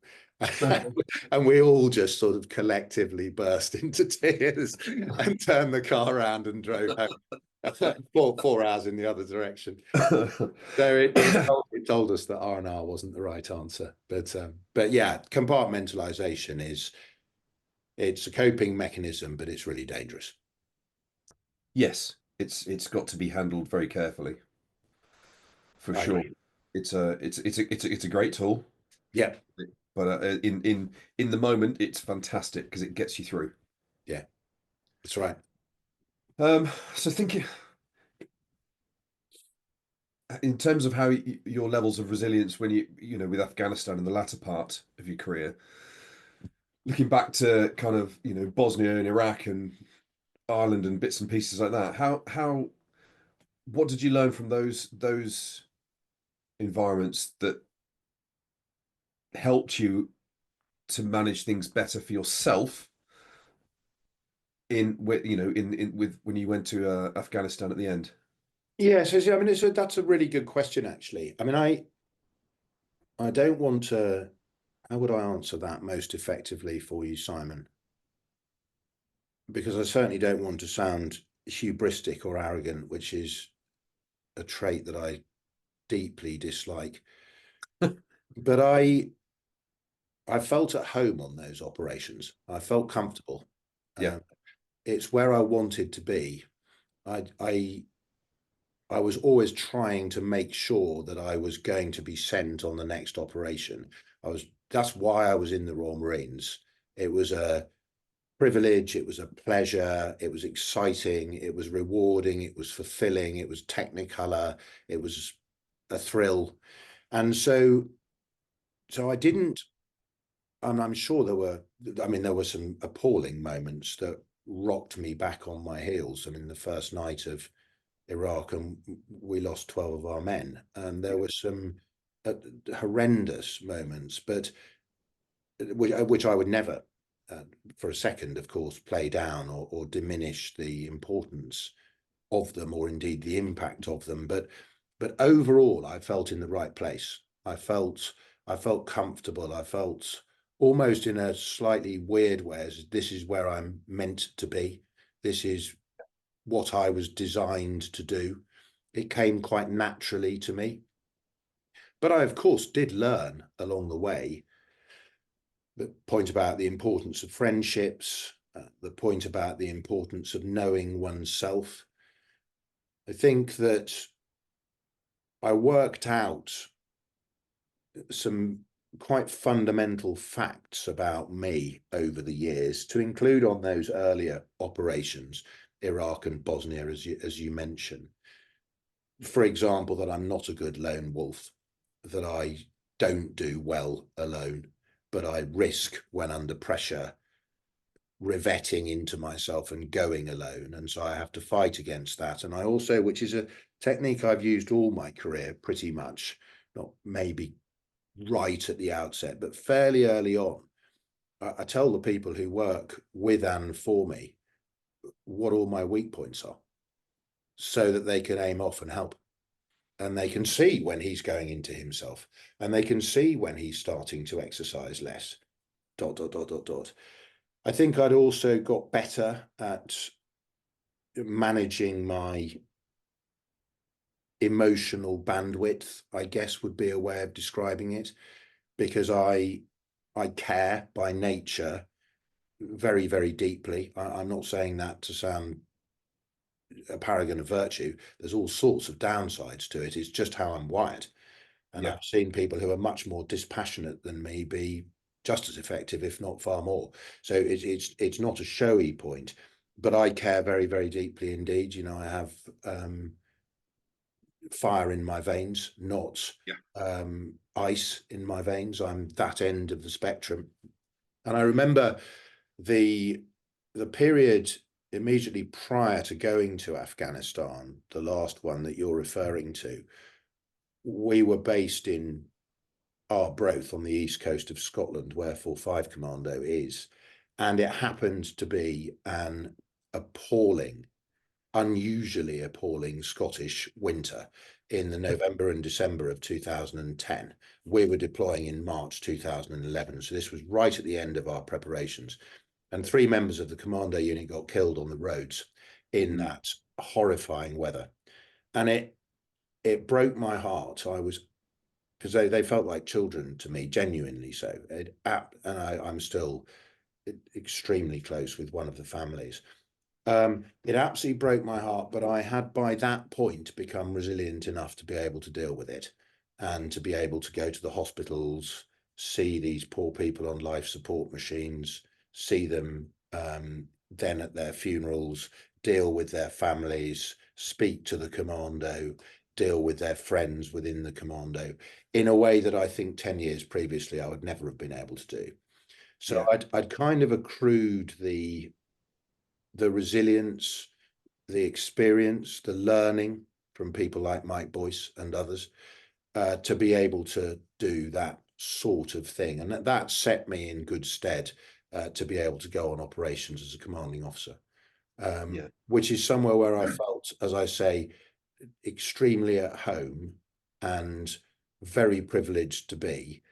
And we all just sort of collectively burst into tears and turned the car around and drove home 4 hours in the other direction. So it told us that R&R wasn't the right answer. But yeah, compartmentalization it's a coping mechanism, but it's really dangerous. Yes, it's got to be handled very carefully, for I sure. agree. It's a great tool, Yeah, but in the moment, it's fantastic because it gets you through. yeah, that's right. So thinking in terms of how your levels of resilience when with Afghanistan in the latter part of your career, looking back to kind of Bosnia and Iraq and Ireland and bits and pieces like that, how what did you learn from those environments that helped you to manage things better for yourself in with with when you went to Afghanistan at the end? Yeah, so I mean, that's a really good question, actually. I mean, I don't want to. How would I answer that most effectively for you, Simon? Because I certainly don't want to sound hubristic or arrogant, which is a trait that I deeply dislike. But I felt at home on those operations. I felt comfortable. Yeah. It's where I wanted to be. I was always trying to make sure that I was going to be sent on the next operation. That's why I was in the Royal Marines. It was a privilege, it was a pleasure, it was exciting, it was rewarding, it was fulfilling, it was technicolor, it was a thrill. And so I didn't, and I'm sure there were some appalling moments that rocked me back on my heels. I mean, the first night of Iraq, and we lost 12 of our men, and there Yeah. were some horrendous moments, but which I would never, for a second, of course, play down or diminish the importance of them, or indeed the impact of them. But overall, I felt in the right place. I felt comfortable. I felt almost in a slightly weird way, as this is where I'm meant to be. This is what I was designed to do. It came quite naturally to me. But I, of course, did learn along the way. The point about the importance of friendships, the point about the importance of knowing oneself. I think that I worked out some quite fundamental facts about me over the years, to include on those earlier operations, Iraq and Bosnia, as you mentioned. For example, that I'm not a good lone wolf, that I don't do well alone, but I risk, when under pressure, revetting into myself and going alone. And so I have to fight against that. And I also, which is a technique I've used all my career pretty much, not maybe right at the outset, but fairly early on, I tell the people who work with and for me what all my weak points are, so that they can aim off and help. And they can see when he's going into himself, and they can see when he's starting to exercise less. ... I think I'd also got better at managing my emotional bandwidth, I guess would be a way of describing it, because I care by nature very, very deeply. I'm not saying that to sound a paragon of virtue. There's all sorts of downsides to it. It's just how I'm wired. And Yeah. I've seen people who are much more dispassionate than me be just as effective, if not far more. So it's not a showy point, but I care very, very deeply indeed. You know, I have fire in my veins, not Yeah. ice in my veins. I'm that end of the spectrum. And I remember the period immediately prior to going to Afghanistan, the last one that you're referring to. We were based in Arbroath on the east coast of Scotland, where 4-5 Commando is, and it happened to be an appalling, unusually appalling Scottish winter in the November and December of 2010. We were deploying in March 2011, so this was right at the end of our preparations, and 3 members of the Commando unit got killed on the roads in that horrifying weather. And it broke my heart. I was, because they felt like children to me, genuinely so. And I'm still extremely close with one of the families. It absolutely broke my heart, but I had by that point become resilient enough to be able to deal with it, and to be able to go to the hospitals, see these poor people on life support machines, see them then at their funerals, deal with their families, speak to the Commando, deal with their friends within the Commando in a way that I think 10 years previously I would never have been able to do. So Yeah. I'd kind of accrued the resilience, the experience, the learning from people like Mike Boyce and others, to be able to do that sort of thing. And that set me in good stead to be able to go on operations as a commanding officer, Yeah. which is somewhere where I felt, as I say, extremely at home and very privileged to be,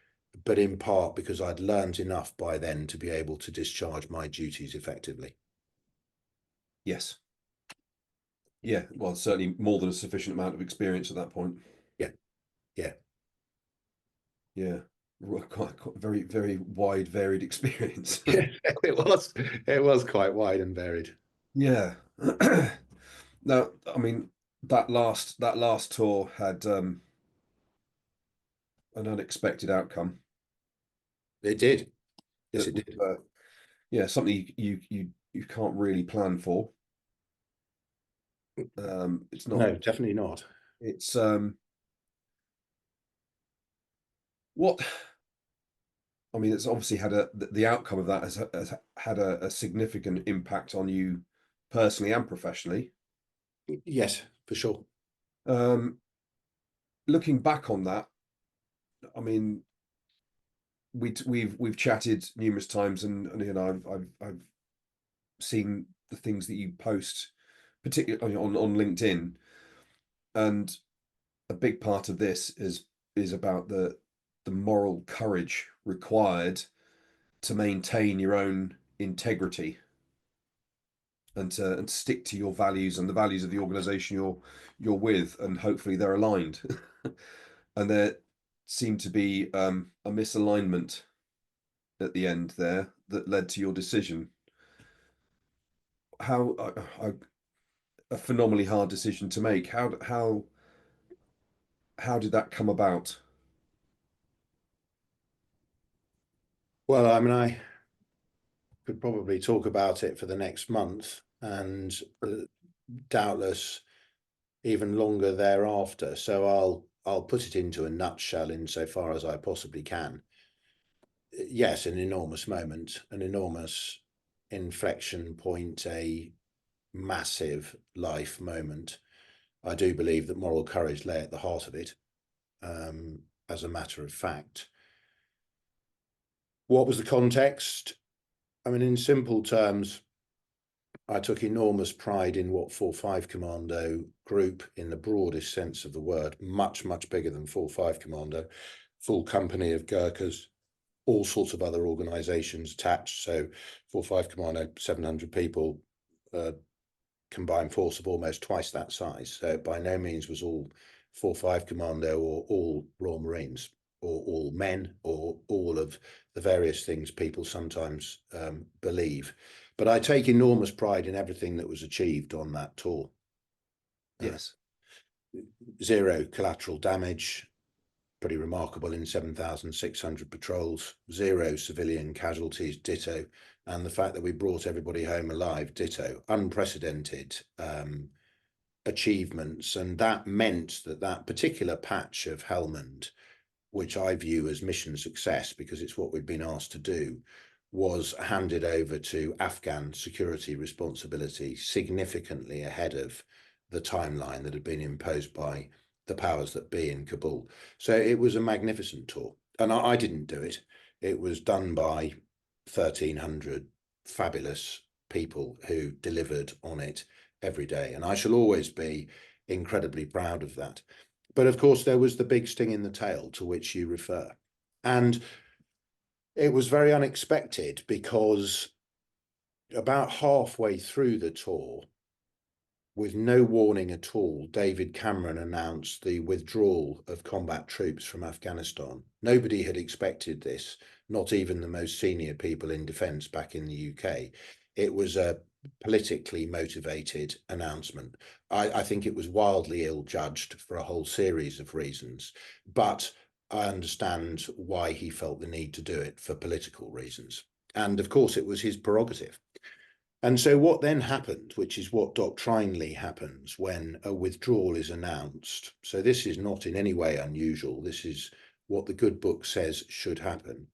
but in part because I'd learned enough by then to be able to discharge my duties effectively. Yes. Yeah. Well, certainly more than a sufficient amount of experience at that point. Yeah, yeah. Yeah. Quite very, very wide, varied experience. It was quite wide and varied. Yeah. Now, I mean, that last tour had an unexpected outcome. It did. Yes, That it was, did. yeah, something you can't really plan for. It's not. No, definitely not. It's what I mean, it's obviously had the outcome of that has had a significant impact on you personally and professionally. Yes, for sure. Um, Looking back on that, I mean, we've chatted numerous times, and you know, I've seen the things that you post, particularly on LinkedIn, and a big part of this is about the moral courage required to maintain your own integrity and stick to your values and the values of the organization you're with, and hopefully they're aligned. And there seemed to be a misalignment at the end there that led to your decision. How a phenomenally hard decision to make. How did that come about? Well, I mean, I could probably talk about it for the next month, and doubtless even longer thereafter. So I'll put it into a nutshell insofar as I possibly can. Yes, an enormous moment, an enormous inflection point, a massive life moment. I do believe that moral courage lay at the heart of it, as a matter of fact. What was the context? I mean, in simple terms, I took enormous pride in what 4-5 Commando group, in the broadest sense of the word, much, much bigger than 4-5 Commando, full company of Gurkhas, all sorts of other organisations attached. So 4-5 Commando, 700 people, combined force of almost twice that size. So by no means was all 4-5 Commando or all Royal Marines or all men or all of the various things people sometimes believe. But I take enormous pride in everything that was achieved on that tour. Yes. Zero collateral damage, pretty remarkable in 7,600 patrols, zero civilian casualties, ditto. And the fact that we brought everybody home alive, ditto. Unprecedented achievements. And that meant that that particular patch of Helmand, which I view as mission success because it's what we've been asked to do, was handed over to Afghan security responsibility significantly ahead of the timeline that had been imposed by the powers that be in Kabul. So it was a magnificent tour. And I didn't do it. It was done by 1,300 fabulous people who delivered on it every day. And I shall always be incredibly proud of that. But of course, there was the big sting in the tail to which you refer. And it was very unexpected because about halfway through the tour, with no warning at all, David Cameron announced the withdrawal of combat troops from Afghanistan. Nobody had expected this, not even the most senior people in defence back in the UK. It was a politically motivated announcement. I think it was wildly ill-judged for a whole series of reasons, but I understand why he felt the need to do it for political reasons. And of course, it was his prerogative. And so what then happened, which is what doctrinally happens when a withdrawal is announced. So this is not in any way unusual. This is what the good book says should happen,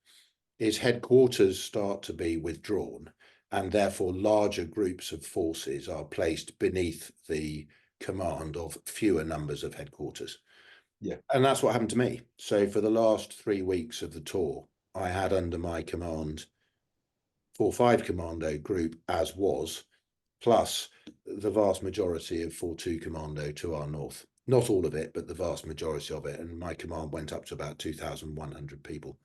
is headquarters start to be withdrawn, and therefore larger groups of forces are placed beneath the command of fewer numbers of headquarters. Yeah. And that's what happened to me. So for the last 3 weeks of the tour, I had under my command 4-5 Commando group as was, plus the vast majority of 4-2 Commando to our north. Not all of it, but the vast majority of it. And my command went up to about 2,100 people.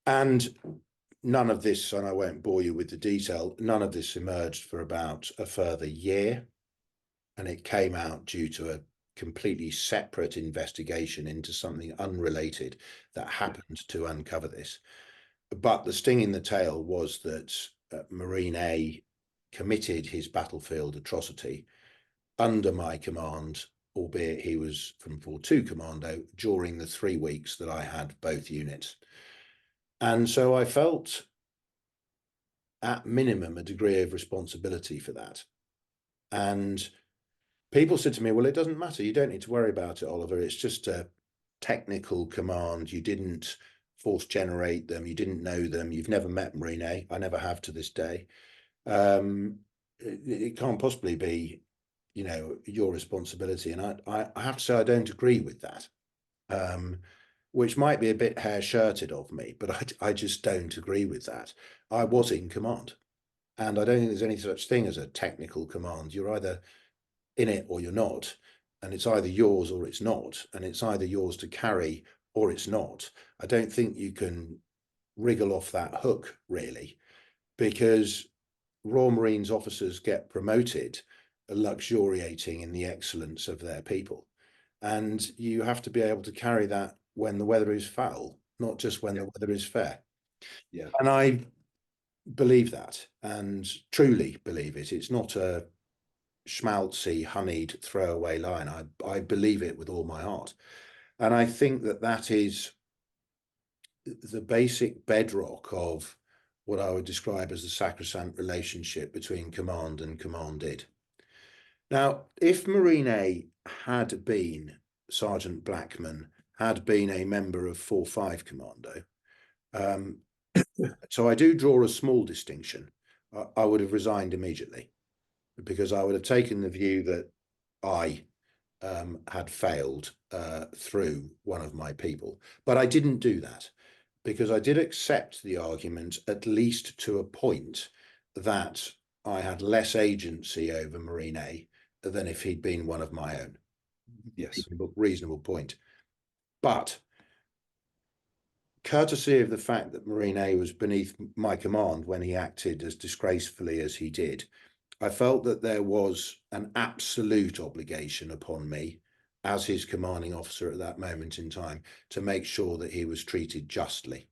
And none of this, and I won't bore you with the detail, none of this emerged for about a further year. And it came out due to a completely separate investigation into something unrelated that happened to uncover this. But the sting in the tail was that Marine A committed his battlefield atrocity under my command, albeit he was from 4-2 Commando, during the 3 weeks that I had both units. And so I felt at minimum a degree of responsibility for that. And people said to me, well, it doesn't matter. You don't need to worry about it, Oliver. It's just a technical command. You didn't force generate them, you didn't know them, you've never met Marine A, I never have to this day. It can't possibly be, you know, your responsibility. And I have to say I don't agree with that, which might be a bit hair-shirted of me, but I just don't agree with that. I was in command, and I don't think there's any such thing as a technical command. You're either in it or you're not, and it's either yours or it's not, and it's either yours to carry or it's not. I don't think you can wriggle off that hook, really, because Royal Marines officers get promoted luxuriating in the excellence of their people. And you have to be able to carry that when the weather is foul, not just when the weather is fair. Yeah. And I believe that, and truly believe it. It's not a schmaltzy, honeyed throwaway line. I believe it with all my heart. And I think that that is the basic bedrock of what I would describe as the sacrosanct relationship between command and commanded. Now, if Marine A had been Sergeant Blackman, had been a member of 4-5 Commando, so I do draw a small distinction. I would have resigned immediately, because I would have taken the view that I had failed through one of my people. But I didn't do that, because I did accept the argument, at least to a point, that I had less agency over Marine A than if he'd been one of my own. Yes. Reasonable point. But courtesy of the fact that Marine A was beneath my command when he acted as disgracefully as he did, I felt that there was an absolute obligation upon me as his commanding officer at that moment in time to make sure that he was treated justly.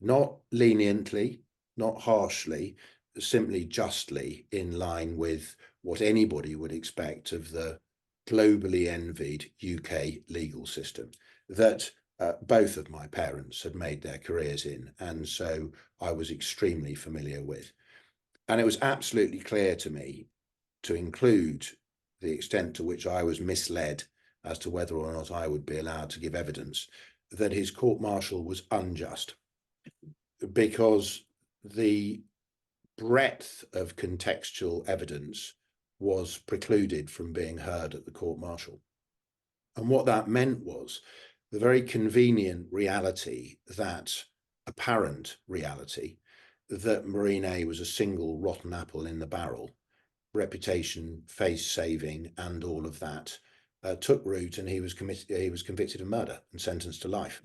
Not leniently, not harshly, simply justly, in line with what anybody would expect of the globally envied UK legal system that both of my parents had made their careers in, and so I was extremely familiar with. And it was absolutely clear to me, to include the extent to which I was misled as to whether or not I would be allowed to give evidence, that his court-martial was unjust, because the breadth of contextual evidence was precluded from being heard at the court-martial. And what that meant was the very convenient reality, that apparent reality, that Marine A was a single rotten apple in the barrel, reputation, face saving, and all of that, took root, and he was convicted of murder and sentenced to life.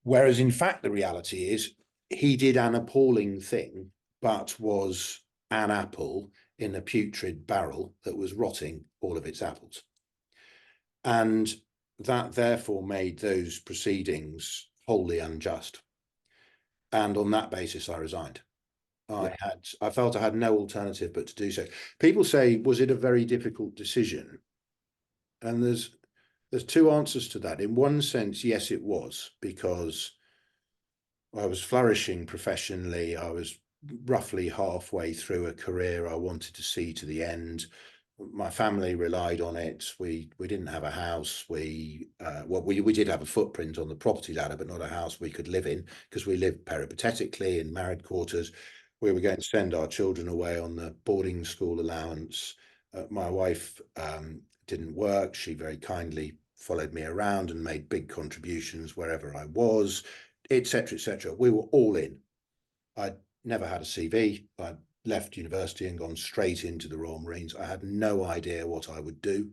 Whereas in fact, the reality is he did an appalling thing, but was an apple in a putrid barrel that was rotting all of its apples. And that therefore made those proceedings wholly unjust. And on that basis, I resigned. I felt I had no alternative but to do so. People say, was it a very difficult decision? And there's two answers to that. In one sense, yes, it was, because I was flourishing professionally. I was roughly halfway through a career I wanted to see to the end. My family relied on it. We didn't have a house. We did have a footprint on the property ladder, but not a house we could live in, because we lived peripatetically in married quarters. We were going to send our children away on the boarding school allowance. My wife didn't work. She very kindly followed me around and made big contributions wherever I was, etc., etc. We were all in. I'd never had a CV. I'd left university and gone straight into the Royal Marines. I had no idea what I would do.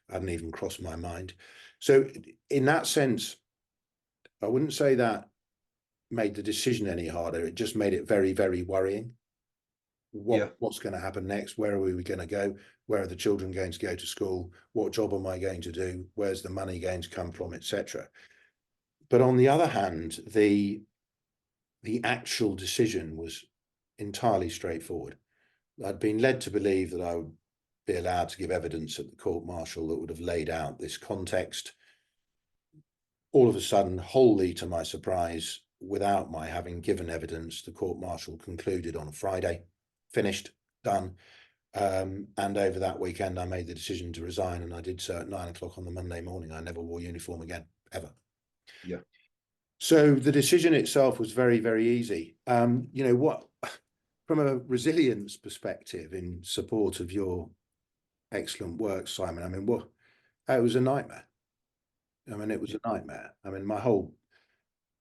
I hadn't even crossed my mind. So in that sense, I wouldn't say that made the decision any harder. It just made it very, very worrying. What's going to happen next? Where are we going to go? Where are the children going to go to school? What job am I going to do? Where's the money going to come from, etc. But on the other hand, the actual decision was entirely straightforward. I'd been led to believe that I would be allowed to give evidence at the court-martial that would have laid out this context. All of a sudden, wholly to my surprise, without my having given evidence, the court-martial concluded on a Friday, finished, done. And over that weekend, I made the decision to resign, and I did so at 9 o'clock on the Monday morning. I never wore uniform again, ever. Yeah. So the decision itself was very, very easy. You know what, from a resilience perspective, in support of your excellent work, Simon, I mean, what, it was a nightmare. I mean, it was a nightmare. I mean, my whole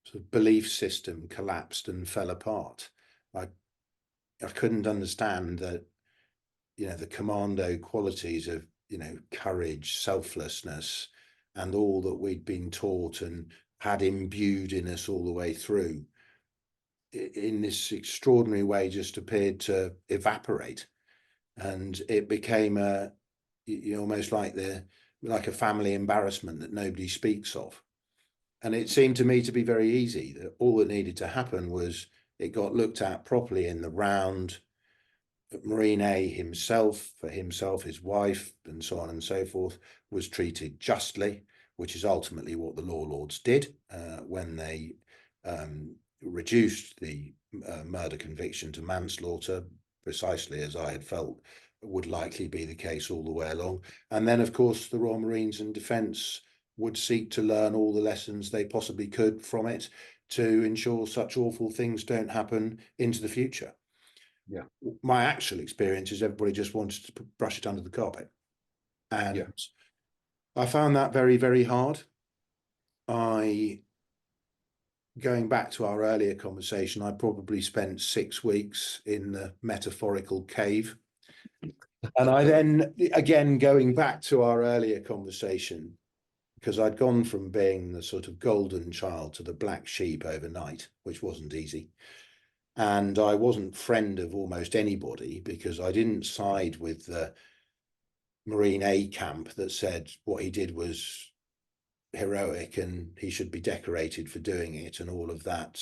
sort of belief system collapsed and fell apart. I couldn't understand that, you know, the commando qualities of, you know, courage, selflessness, and all that we'd been taught and had imbued in us all the way through, in this extraordinary way, just appeared to evaporate. And it became a, you know, almost like a family embarrassment that nobody speaks of. And it seemed to me to be very easy, that all that needed to happen was it got looked at properly in the round. Marine A himself, for himself, his wife, and so on and so forth, was treated justly, which is ultimately what the law lords did when they reduced the murder conviction to manslaughter, precisely as I had felt would likely be the case all the way along. And then, of course, the Royal Marines and Defence would seek to learn all the lessons they possibly could from it to ensure such awful things don't happen into the future. Yeah. My actual experience is everybody just wanted to brush it under the carpet. And Yeah. I found that very, very hard. Going back to our earlier conversation, I probably spent 6 weeks in the metaphorical cave. And I then, again, going back to our earlier conversation, because I'd gone from being the sort of golden child to the black sheep overnight, which wasn't easy. And I wasn't friend of almost anybody, because I didn't side with the Marine A camp that said what he did was heroic and he should be decorated for doing it, and all of that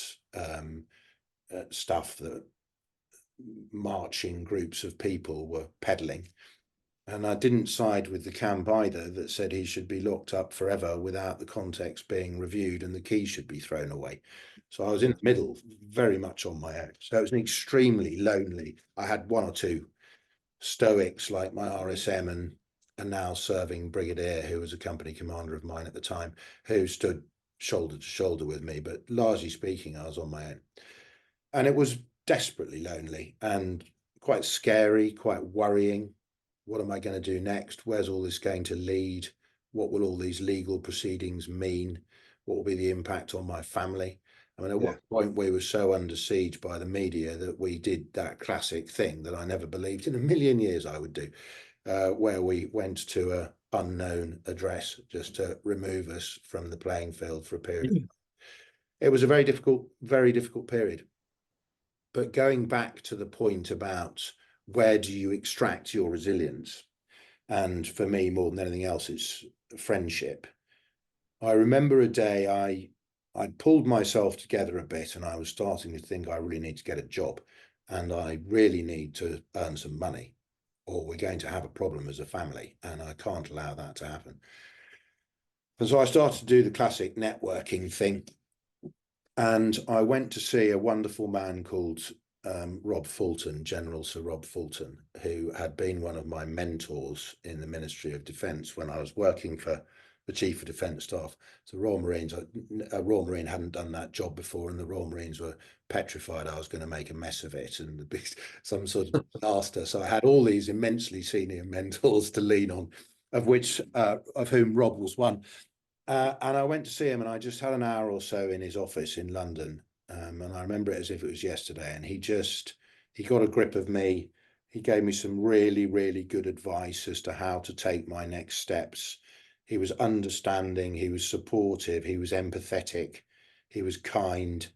stuff that marching groups of people were peddling. And I didn't side with the camp either that said he should be locked up forever without the context being reviewed and the key should be thrown away. So I was in the middle, very much on my own. So it was an extremely lonely. I had one or two stoics like my RSM and a now serving brigadier who was a company commander of mine at the time, who stood shoulder to shoulder with me. But largely speaking, I was on my own. And it was desperately lonely and quite scary, quite worrying. What am I going to do next? Where's all this going to lead? What will all these legal proceedings mean? What will be the impact on my family? I mean, at one point we were so under siege by the media that we did that classic thing that I never believed in a million years I would do, where we went to an unknown address just to remove us from the playing field for a period of time. It was a very difficult period. But going back to the point about where do you extract your resilience? And for me, more than anything else, it's friendship. I remember a day I pulled myself together a bit and I was starting to think I really need to get a job and I really need to earn some money, or we're going to have a problem as a family and I can't allow that to happen. And so I started to do the classic networking thing. And I went to see a wonderful man called Rob Fulton, General Sir Rob Fulton, who had been one of my mentors in the Ministry of Defence when I was working for the Chief of Defence Staff. So Royal Marines, a Royal Marine hadn't done that job before, and the Royal Marines were petrified I was going to make a mess of it and some sort of disaster. So I had all these immensely senior mentors to lean on, of whom Rob was one. And I went to see him and I just had an hour or so in his office in London. And I remember it as if it was yesterday. And he got a grip of me. He gave me some really, really good advice as to how to take my next steps. He was understanding, he was supportive, he was empathetic, he was kind.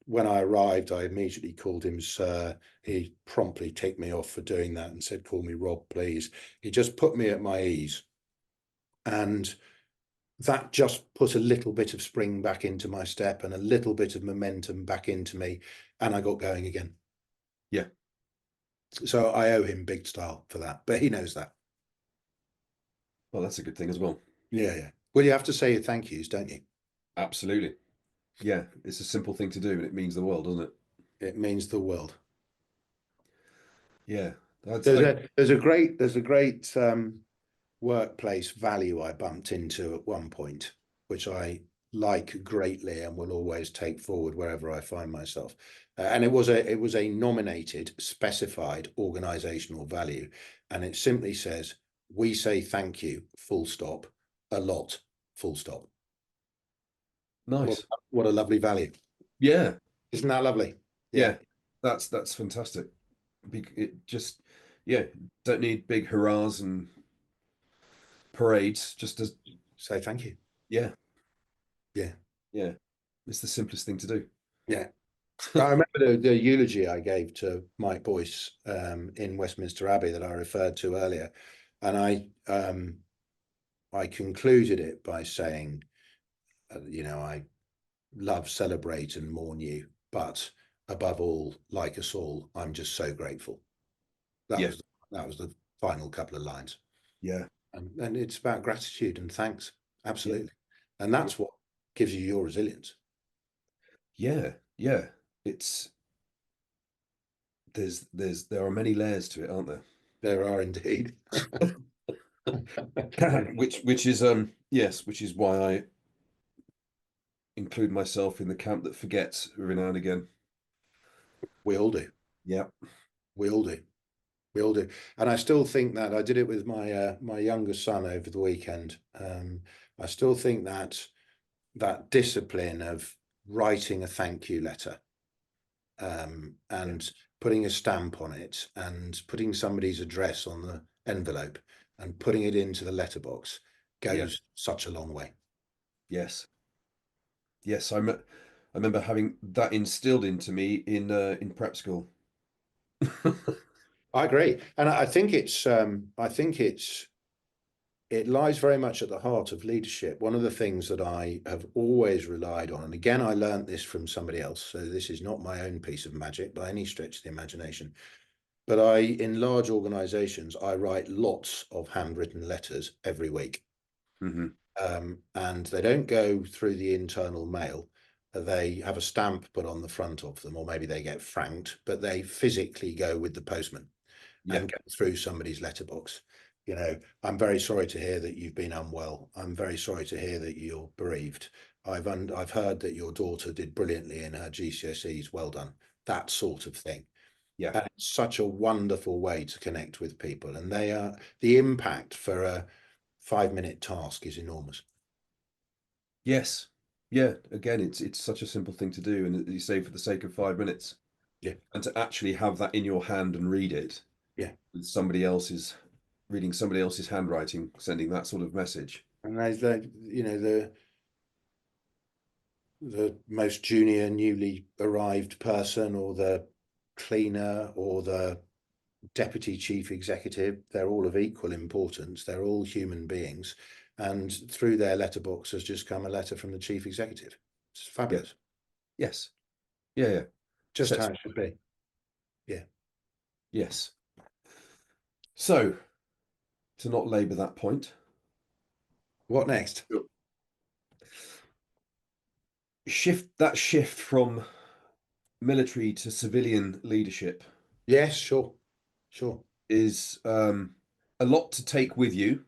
When I arrived, I immediately called him Sir. He promptly ticked me off for doing that and said, "Call me Rob, please." He just put me at my ease. And that just put a little bit of spring back into my step and a little bit of momentum back into me, and I got going again. Yeah. So I owe him big style for that, but he knows that. Well, that's a good thing as well. Yeah. Well, you have to say your thank yous, don't you? Absolutely. Yeah, it's a simple thing to do and it means the world, doesn't it? It means the world. Yeah. There's a great workplace value I bumped into at one point, which I like greatly and will always take forward wherever I find myself. And it was a nominated, specified organizational value, and it simply says, we say thank you, full stop, a lot, full stop. Nice. What a lovely value. Yeah. Isn't that lovely? Yeah. That's fantastic. It just, yeah, don't need big hurrahs and parades. Just as, Say thank you. yeah, Yeah. yeah. It's the simplest thing to do. Yeah. I remember the eulogy I gave to Mike Boyce in Westminster Abbey that I referred to earlier, and I concluded it by saying, I love, celebrate, and mourn you, but above all, like us all, I'm just so grateful. That Yeah. was the final couple of lines, Yeah. and it's about gratitude and thanks, Yeah. absolutely, and that's what gives you your resilience. Yeah. Yeah. It's there are many layers to it, aren't there? There are indeed. Which is yes, which is why I include myself in the camp that forgets every now and again. We all do. Yeah. We all do. We all do. And I still think that I did it with my younger son over the weekend. I still think that discipline of writing a thank you letter, and putting a stamp on it and putting somebody's address on the envelope and putting it into the letterbox goes such a long way. Yes. Yes. I remember having that instilled into me in prep school. I agree. And I think it lies very much at the heart of leadership. One of the things that I have always relied on, and again, I learned this from somebody else, so this is not my own piece of magic by any stretch of the imagination, but in large organizations, I write lots of handwritten letters every week. Mm-hmm. And they don't go through the internal mail. They have a stamp put on the front of them, or maybe they get franked, but they physically go with the postman and go through somebody's letterbox. I'm very sorry to hear that you've been unwell. I'm very sorry to hear that you're bereaved. I've heard that your daughter did brilliantly in her GCSEs. Well done. That sort of thing. Yeah. And it's such a wonderful way to connect with people. And the impact for a 5-minute task is enormous. Yes. Yeah. Again, it's such a simple thing to do, and you say for the sake of 5 minutes. Yeah. And to actually have that in your hand and read it. Yeah. With reading somebody else's handwriting, sending that sort of message. And there's the most junior, newly arrived person, or the cleaner, or the deputy chief executive. They're all of equal importance. They're all human beings. And through their letterbox has just come a letter from the chief executive. It's fabulous. Yeah. Yes. Yeah, yeah. Just how it should be. Yeah. Yes. So, to not labour that point. What next? Shift from military to civilian leadership. Yes, sure. Is a lot to take with you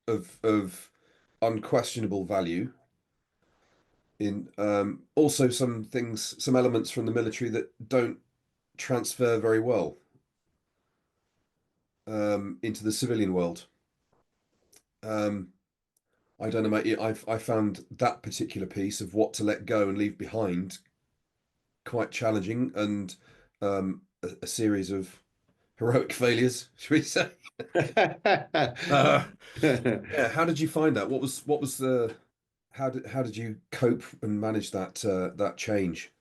of unquestionable value. In also some elements from the military that don't transfer very well into the civilian world. I don't know, mate. I found that particular piece of what to let go and leave behind quite challenging, and a series of heroic failures, should we say? Yeah. How did you find that? What was the how did you cope and manage that change?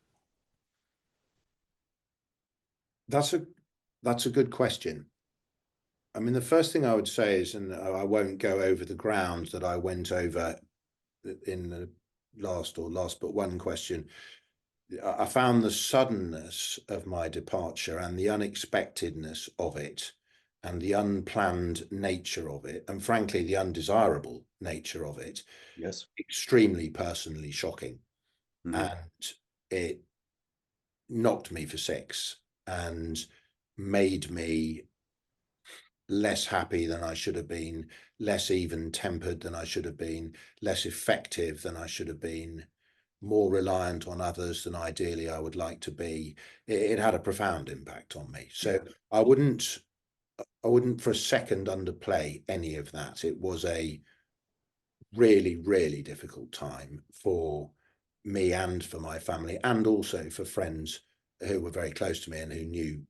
That's a good question. I mean, the first thing I would say is, and I won't go over the ground that I went over in the last but one question. I found the suddenness of my departure and the unexpectedness of it and the unplanned nature of it, and frankly, the undesirable nature of it, Yes. extremely personally shocking. Mm-hmm. And it knocked me for six and made me less happy than I should have been, less even-tempered than I should have been, less effective than I should have been, more reliant on others than ideally I would like to be. It had a profound impact on me. So I wouldn't for a second underplay any of that. It was a really, really difficult time for me and for my family, and also for friends who were very close to me and who knew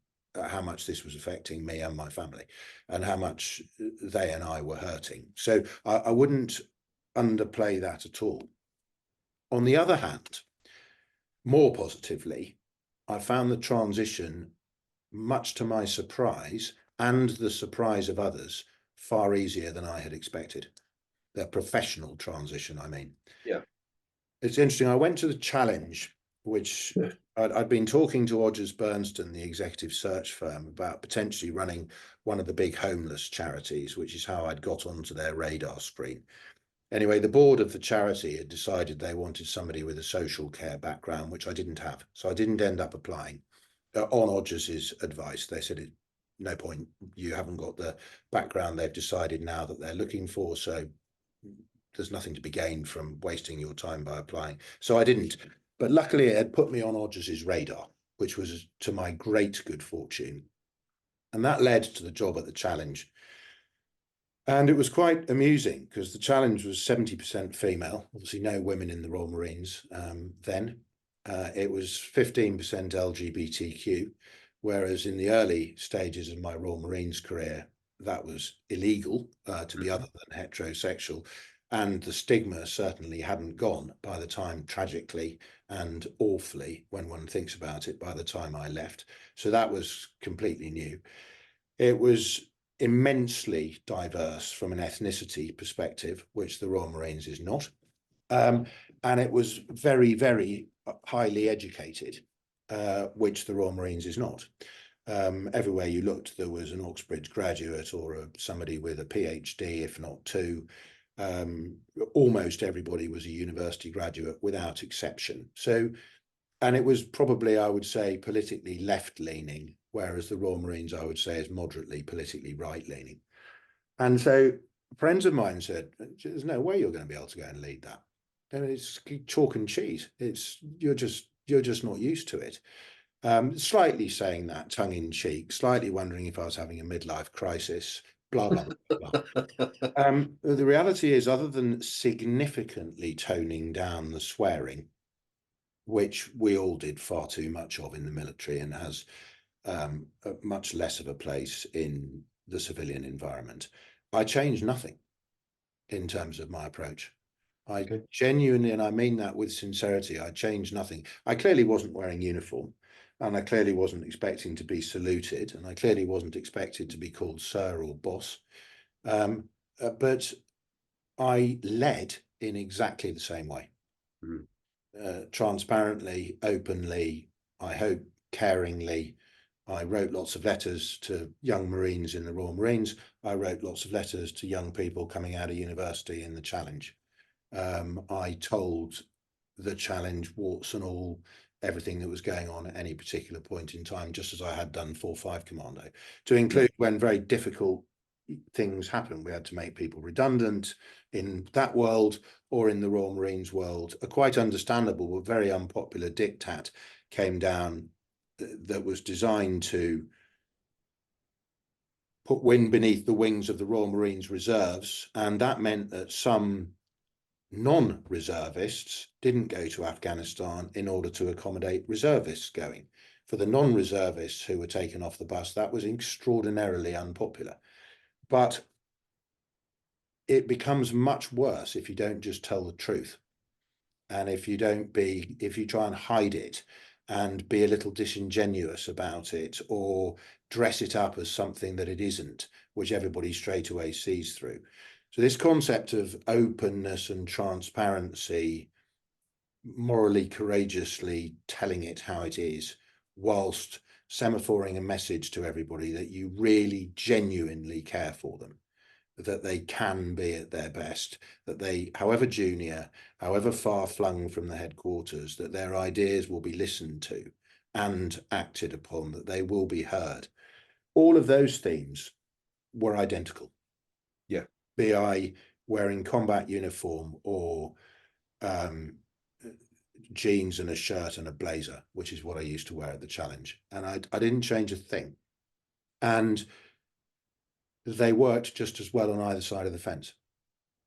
how much this was affecting me and my family, and how much they and I were hurting. So I wouldn't underplay that at all. On the other hand, more positively, I found the transition, much to my surprise and the surprise of others, far easier than I had expected. The professional transition, I mean. Yeah. It's interesting. I went to the challenge, which I'd been talking to Odgers Bernston, the executive search firm, about potentially running one of the big homeless charities, which is how I'd got onto their radar screen. Anyway, the board of the charity had decided they wanted somebody with a social care background, which I didn't have. So I didn't end up applying. On Odgers's advice, they said, no point, you haven't got the background they've decided now that they're looking for, so there's nothing to be gained from wasting your time by applying. So I didn't. But luckily it had put me on Odgers's radar, which was to my great good fortune. And that led to the job at the challenge. And it was quite amusing because the challenge was 70% female, obviously no women in the Royal Marines then. It was 15% LGBTQ, whereas in the early stages of my Royal Marines career, that was illegal to be other than heterosexual. And the stigma certainly hadn't gone by the time, tragically and awfully, when one thinks about it, by the time I left. So that was completely new. It was immensely diverse from an ethnicity perspective, which the Royal Marines is not. And it was very, very highly educated, which the Royal Marines is not. Everywhere you looked, there was an Oxbridge graduate or somebody with a PhD, if not two. Almost everybody was a university graduate without exception. So, and it was probably, I would say, politically left-leaning, whereas the Royal Marines, I would say, is moderately politically right-leaning. And so friends of mine said, there's no way you're going to be able to go and lead that. And it's chalk and cheese. You're just not used to it. Slightly saying that tongue in cheek, slightly wondering if I was having a midlife crisis, blah, blah, blah, blah. The reality is, other than significantly toning down the swearing, which we all did far too much of in the military and has much less of a place in the civilian environment, I changed nothing in terms of my approach. I genuinely, and I mean that with sincerity, I changed nothing. I clearly wasn't wearing uniform, and I clearly wasn't expecting to be saluted, and I clearly wasn't expected to be called sir or boss. But I led in exactly the same way. Transparently, openly, I hope caringly. I wrote lots of letters to young Marines in the Royal Marines. I wrote lots of letters to young people coming out of university in the challenge. I told the challenge, warts and all, everything that was going on at any particular point in time, just as I had done 4-5 Commando, to include when very difficult things happened. We had to make people redundant in that world, or in the Royal Marines world. A quite understandable but very unpopular diktat came down that was designed to put wind beneath the wings of the Royal Marines reserves, and that meant that some non-reservists didn't go to Afghanistan in order to accommodate reservists going. For the non-reservists who were taken off the bus, that was extraordinarily unpopular. But it becomes much worse if you don't just tell the truth. And if you try and hide it and be a little disingenuous about it, or dress it up as something that it isn't, which everybody straight away sees through. So this concept of openness and transparency, morally courageously telling it how it is, whilst semaphoring a message to everybody that you really genuinely care for them, that they can be at their best, that they, however junior, however far flung from the headquarters, that their ideas will be listened to and acted upon, that they will be heard. All of those themes were identical. Yeah. Be I wearing combat uniform or jeans and a shirt and a blazer, which is what I used to wear at the challenge. And I didn't change a thing. And they worked just as well on either side of the fence.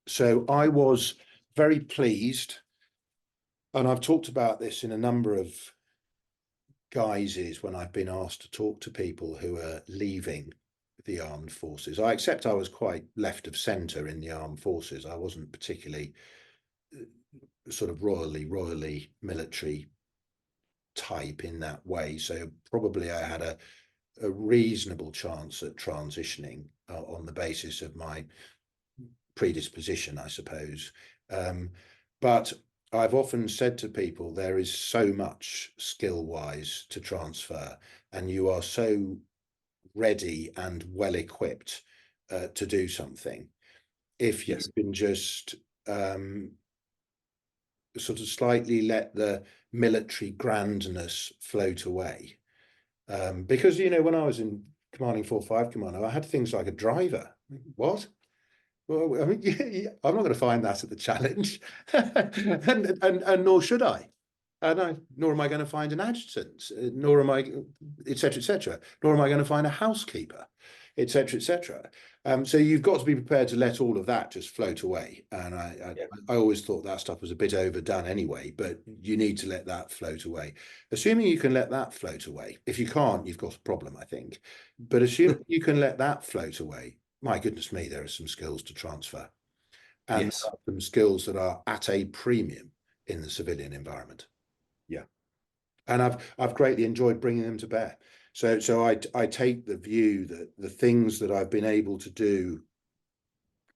So I was very pleased. And I've talked about this in a number of guises when I've been asked to talk to people who are leaving the armed forces. I accept I was quite left of centre in the armed forces. I wasn't particularly sort of royally military type in that way. So probably I had a reasonable chance at transitioning on the basis of my predisposition, I suppose. But I've often said to people, there is so much skill-wise to transfer, and you are so ready and well equipped to do something. If you can just sort of slightly let the military grandness float away. Because, you know, when I was in Commanding 4-5 Commando, I had things like a driver. What? Well, I mean, I'm not going to find that at the challenge, and nor should I. Nor am I going to find an adjutant, nor am I, etc., nor am I going to find a housekeeper, etc. So you've got to be prepared to let all of that just float away. And I always thought that stuff was a bit overdone anyway, but you need to let that float away. Assuming you can let that float away. If you can't, you've got a problem, I think. But assuming you can let that float away, my goodness me, there are some skills to transfer. And some skills that are at a premium in the civilian environment. Yeah. And I've greatly enjoyed bringing them to bear. So I take the view that the things that I've been able to do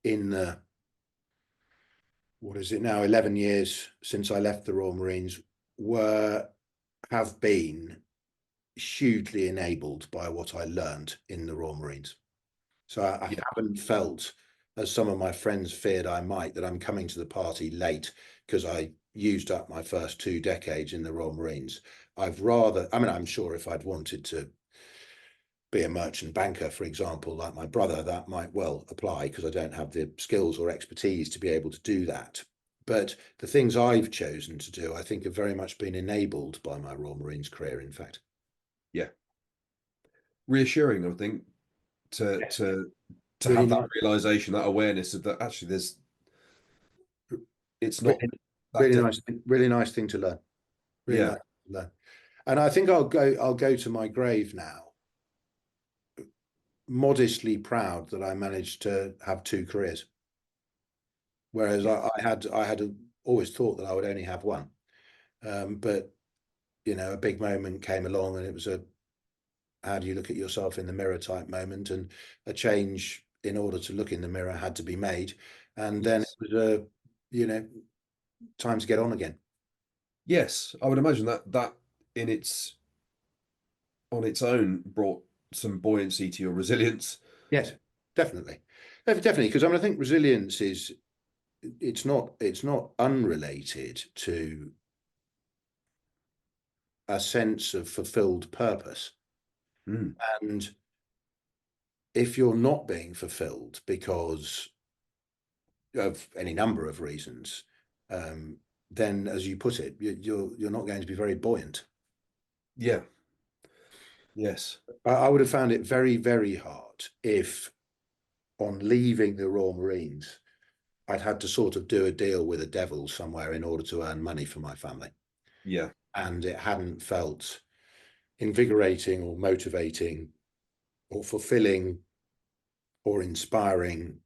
in the, what is it now, 11 years since I left the Royal Marines, have been hugely enabled by what I learned in the Royal Marines. So I haven't felt, as some of my friends feared I might, that I'm coming to the party late because I used up my first 2 decades in the Royal Marines. I'm sure if I'd wanted to be a merchant banker, for example, like my brother, that might well apply because I don't have the skills or expertise to be able to do that. But the things I've chosen to do, I think, have very much been enabled by my Royal Marines career, in fact. Yeah. Reassuring, I think, to really have that realization, that awareness of that actually it's not really nice thing to learn. Really nice to learn. And I think I'll go to my grave now modestly proud that I managed to have 2 careers, whereas I had always thought that I would only have one. But you know, a big moment came along, and it was a how do you look at yourself in the mirror type moment, and a change in order to look in the mirror had to be made, and then it was time to get on again. Yes, I would imagine that on its own brought some buoyancy to your resilience. Yes, definitely, because I think resilience is it's not unrelated to a sense of fulfilled purpose. And if you're not being fulfilled because of any number of reasons, then, as you put it, you're not going to be very buoyant. Yeah. Yes. I would have found it very, very hard if, on leaving the Royal Marines, I'd had to sort of do a deal with a devil somewhere in order to earn money for my family. Yeah. And it hadn't felt invigorating or motivating or fulfilling or inspiring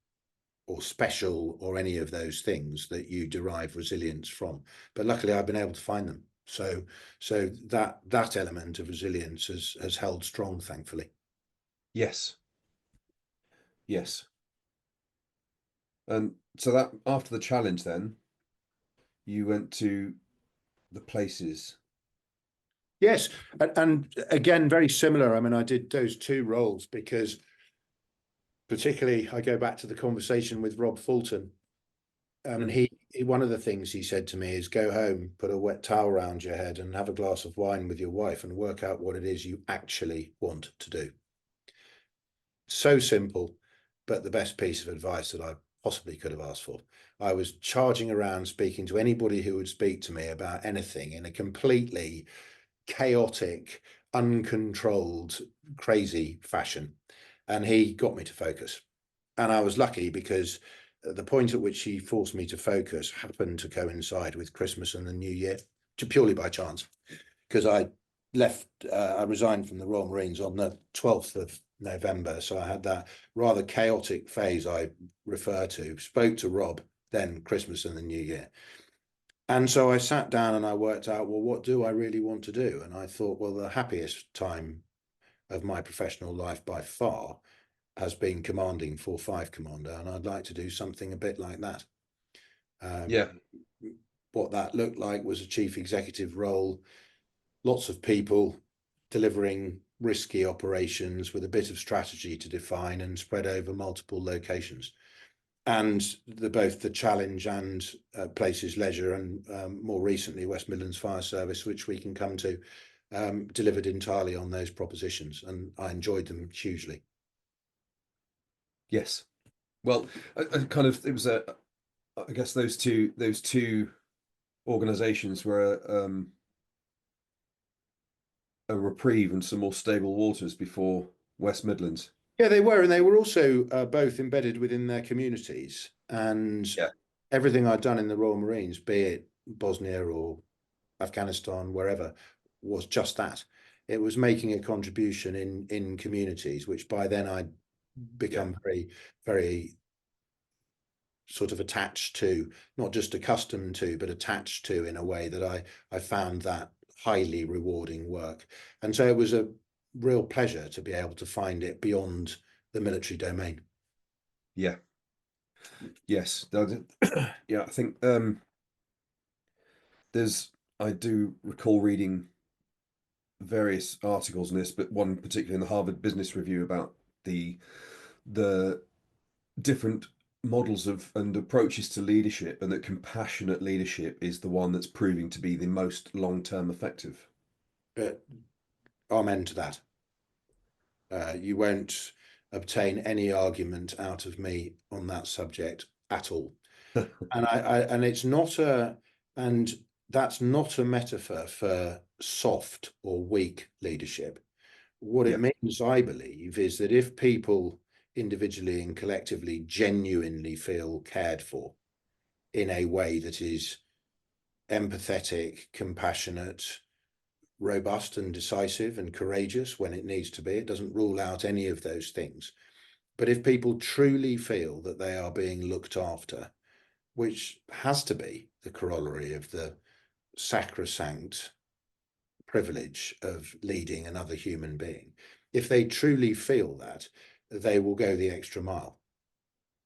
or special or any of those things that you derive resilience from. But luckily I've been able to find them. So that element of resilience has held strong, thankfully. Yes. Yes. And so that after the challenge, then you went to the places. Yes, and again, very similar. I mean, I did those 2 roles because, particularly, I go back to the conversation with Rob Fulton. He one of the things he said to me is, go home, put a wet towel around your head and have a glass of wine with your wife and work out what it is you actually want to do. So simple, but the best piece of advice that I possibly could have asked for. I was charging around speaking to anybody who would speak to me about anything in a completely chaotic, uncontrolled, crazy fashion. And he got me to focus. And I was lucky because the point at which he forced me to focus happened to coincide with Christmas and the New Year, purely by chance, because I resigned from the Royal Marines on the 12th of November. So I had that rather chaotic phase I refer to, spoke to Rob, then Christmas and the New Year. And so I sat down and I worked out, well, what do I really want to do? And I thought, well, the happiest time of my professional life by far has been commanding 4-5 Commando, and I'd like to do something a bit like that. Yeah. What that looked like was a chief executive role, lots of people delivering risky operations with a bit of strategy to define and spread over multiple locations. And both the challenge and Places Leisure and more recently West Midlands Fire Service, which we can come to, delivered entirely on those propositions, and I enjoyed them hugely. Yes. Well, I it was I guess those two organizations were a reprieve and some more stable waters before West Midlands. Yeah, they were, and they were also both embedded within their communities. And Yeah. everything I'd done in the Royal Marines, be it Bosnia or Afghanistan, wherever, was just that. It was making a contribution in communities, which by then I'd become very, very sort of attached to, not just accustomed to, but attached to in a way that I found that highly rewarding work. And so it was a real pleasure to be able to find it beyond the military domain. Yeah. Yes. Yeah, I think I do recall reading various articles on this, but one particularly in the Harvard Business Review about the different models of and approaches to leadership, and that compassionate leadership is the one that's proving to be the most long-term effective. Amen to that. You won't obtain any argument out of me on that subject at all. And it's not and that's not a metaphor for soft or weak leadership. What it means, I believe, is that if people individually and collectively genuinely feel cared for in a way that is empathetic, compassionate, robust and decisive and courageous when it needs to be, it doesn't rule out any of those things. But if people truly feel that they are being looked after, which has to be the corollary of the sacrosanct privilege of leading another human being, if they truly feel that, they will go the extra mile.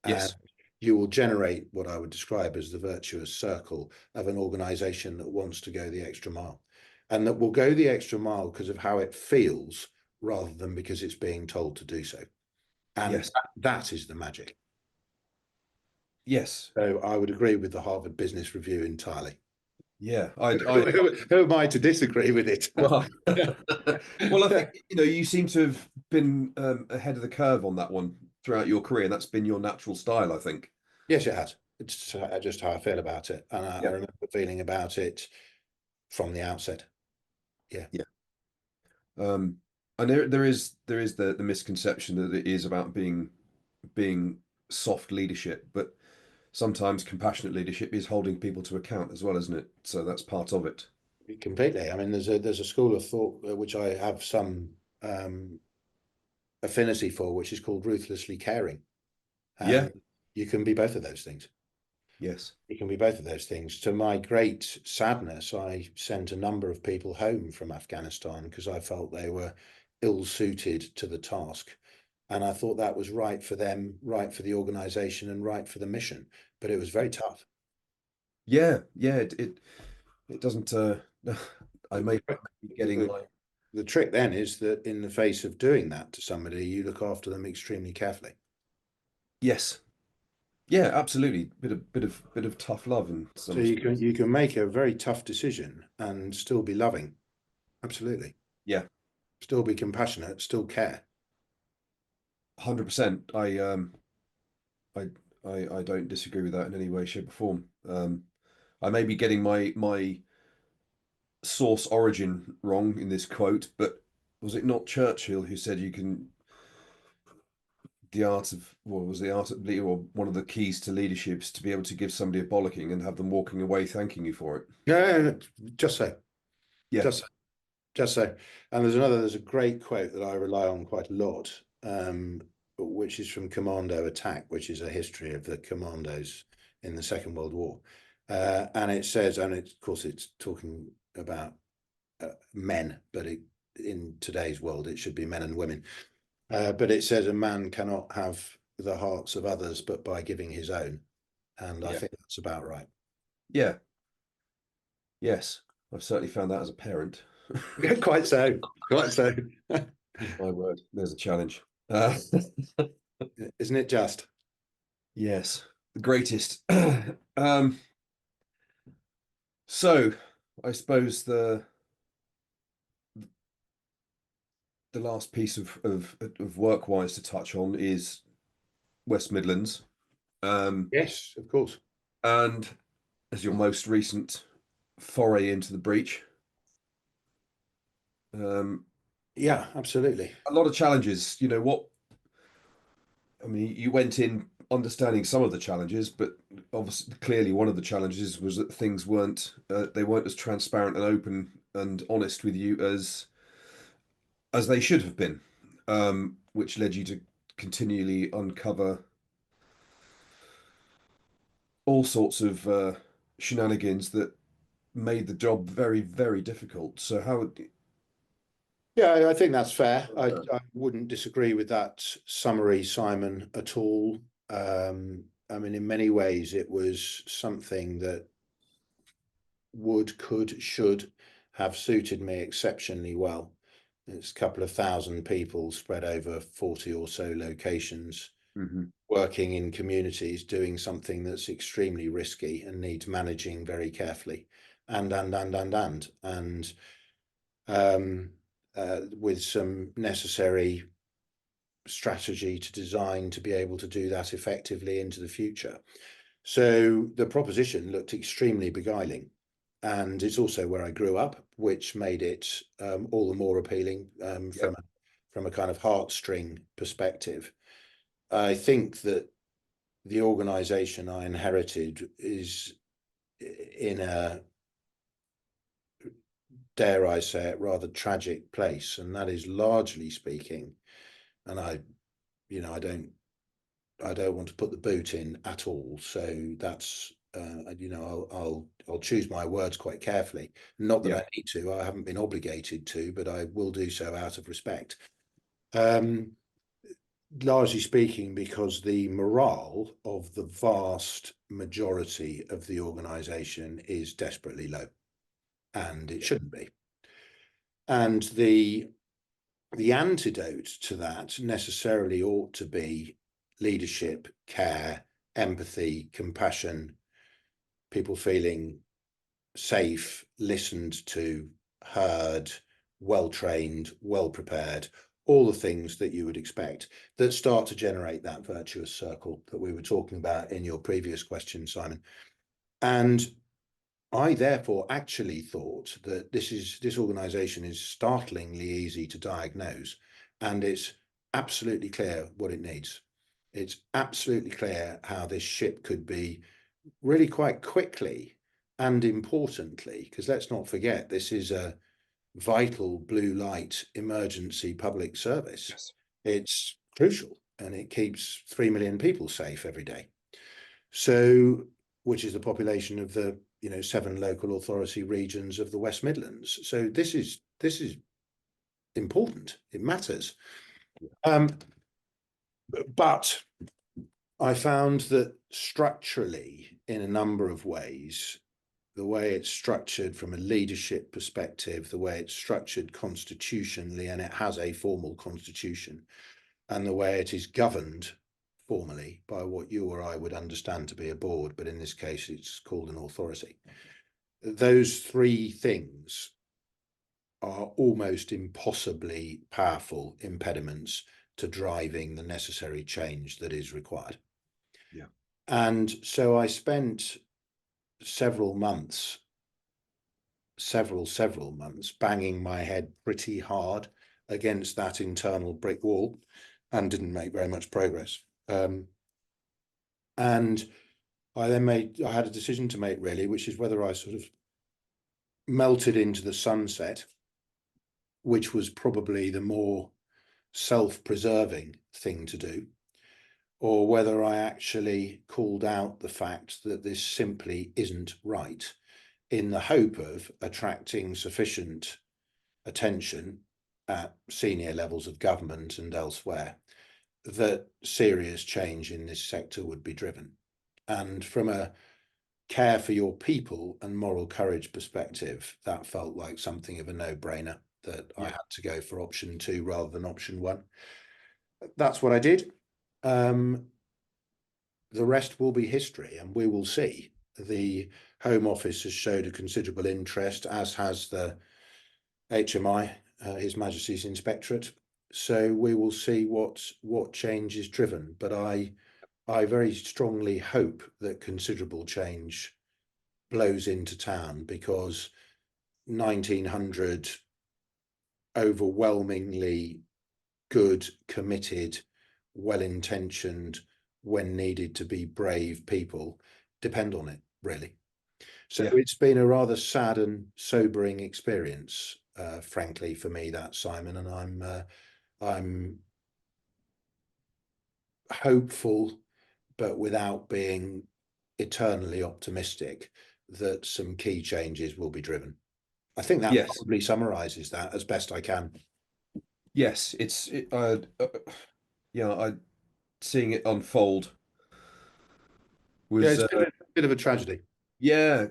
Yes. And you will generate what I would describe as the virtuous circle of an organization that wants to go the extra mile, and that will go the extra mile because of how it feels rather than because it's being told to do so. And Yes. that is the magic. Yes. So I would agree with the Harvard Business Review entirely. Yeah. Who am I to disagree with it? Well, well, I think you seem to have been ahead of the curve on that one throughout your career. That's been your natural style, I think. Yes, it has. It's just how I feel about it, and I remember feeling about it from the outset. Yeah. Yeah. And there is the misconception that it is about being soft leadership, but sometimes compassionate leadership is holding people to account as well, isn't it? So that's part of it. Completely. I mean, there's a school of thought which I have some affinity for, which is called ruthlessly caring, Yeah. and you can be both of those things. Yes. You can be both of those things. To my great sadness, I sent a number of people home from Afghanistan because I felt they were ill-suited to the task. And I thought that was right for them, right for the organization, and right for the mission. But it was very tough. Yeah. Yeah. It doesn't. I may be getting like. The trick then is that in the face of doing that to somebody, you look after them extremely carefully. Yes. Yeah. Absolutely. Bit of tough love in some So respects. you can make a very tough decision and still be loving. Absolutely. Yeah. Still be compassionate, still care. 100%. I don't disagree with that in any way, shape, or form. I may be getting my source origin wrong in this quote, but was it not Churchill who said you can the art of what was the art of or one of the keys to leadership is to be able to give somebody a bollocking and have them walking away thanking you for it. Yeah, just so, Yeah, just so, just so. And there's a great quote that I rely on quite a lot, which is from Commando Attack, which is a history of the commandos in the Second World War. And it says, and of course it's talking about men, but in today's world, it should be men and women. But it says a man cannot have the hearts of others, but by giving his own. And I yeah, think that's about right. yeah. Yes, I've certainly found that as a parent. Yeah, quite so. Quite so. My word, there's a challenge. Isn't it just? Yes, the greatest. um, so I suppose the last piece of work wise to touch on is West Midlands. Yes, of course. And as your most recent foray into the breach, um, Yeah, absolutely. a lot of challenges. You know what? I mean, you went in understanding some of the challenges, but obviously, clearly, one of the challenges was that things weren't they weren't as transparent and open and honest with you as they should have been, which led you to continually uncover all sorts of shenanigans that made the job very, very difficult. So how? Yeah, I think that's fair. I wouldn't disagree with that summary, Simon, at all. I mean, in many ways, it was something that would, could, should have suited me exceptionally well. It's a couple of thousand people spread over 40 or so locations, Mhm. working in communities, doing something that's extremely risky and needs managing very carefully, and with some necessary strategy to design to be able to do that effectively into the future. So the proposition looked extremely beguiling. And it's also where I grew up, which made it all the more appealing Yep. from a kind of heartstring perspective. I think that the organization I inherited is in a, dare I say it, rather tragic place. And that is largely speaking, and I don't want to put the boot in at all. So that's I'll choose my words quite carefully. Not that Yeah. I need to. I haven't been obligated to, but I will do so out of respect. Um, Largely speaking, because the morale of the vast majority of the organisation is desperately low, and it shouldn't be. And the antidote to that necessarily ought to be leadership, care, empathy, compassion, people feeling safe, listened to, heard, well trained, well prepared, all the things that you would expect that start to generate that virtuous circle that we were talking about in your previous question, Simon. And I therefore actually thought that this organization is startlingly easy to diagnose, and it's absolutely clear what it needs. It's absolutely clear how this ship could be really quite quickly and importantly, because let's not forget, this is a vital blue light emergency public service. Yes. It's crucial and it keeps 3 million people safe every day. So, which is the population of the 7 local authority regions of the West Midlands. So this is important. It matters. But I found that structurally, in a number of ways, the way it's structured from a leadership perspective, the way it's structured constitutionally, and it has a formal constitution, and the way it is governed formally by what you or I would understand to be a board, but in this case, it's called an authority. Those three things are almost impossibly powerful impediments to driving the necessary change that is required. Yeah. And so I spent several months, several months banging my head pretty hard against that internal brick wall and didn't make very much progress. And I had a decision to make, really, which is whether I sort of melted into the sunset, which was probably the more self-preserving thing to do, or whether I actually called out the fact that this simply isn't right, in the hope of attracting sufficient attention at senior levels of government and elsewhere that serious change in this sector would be driven. And from a care for your people and moral courage perspective, that felt like something of a no-brainer, that I Yeah. had to go for option 2 rather than option 1. That's what I did. The rest will be history, and we will see. The Home Office has showed a considerable interest, as has the HMI, His Majesty's Inspectorate. So we will see what change is driven. But I very strongly hope that considerable change blows into town, because 1900 overwhelmingly good, committed, well-intentioned, when needed to be brave people depend on it, really. So Yeah. it's been a rather sad and sobering experience, frankly, for me, that, Simon, and I'm hopeful, but without being eternally optimistic, that some key changes will be driven. I think that Yes. probably summarizes that as best I can. Yes. Yeah, I seeing it unfold Yeah, was, it's been a bit of a tragedy. yeah,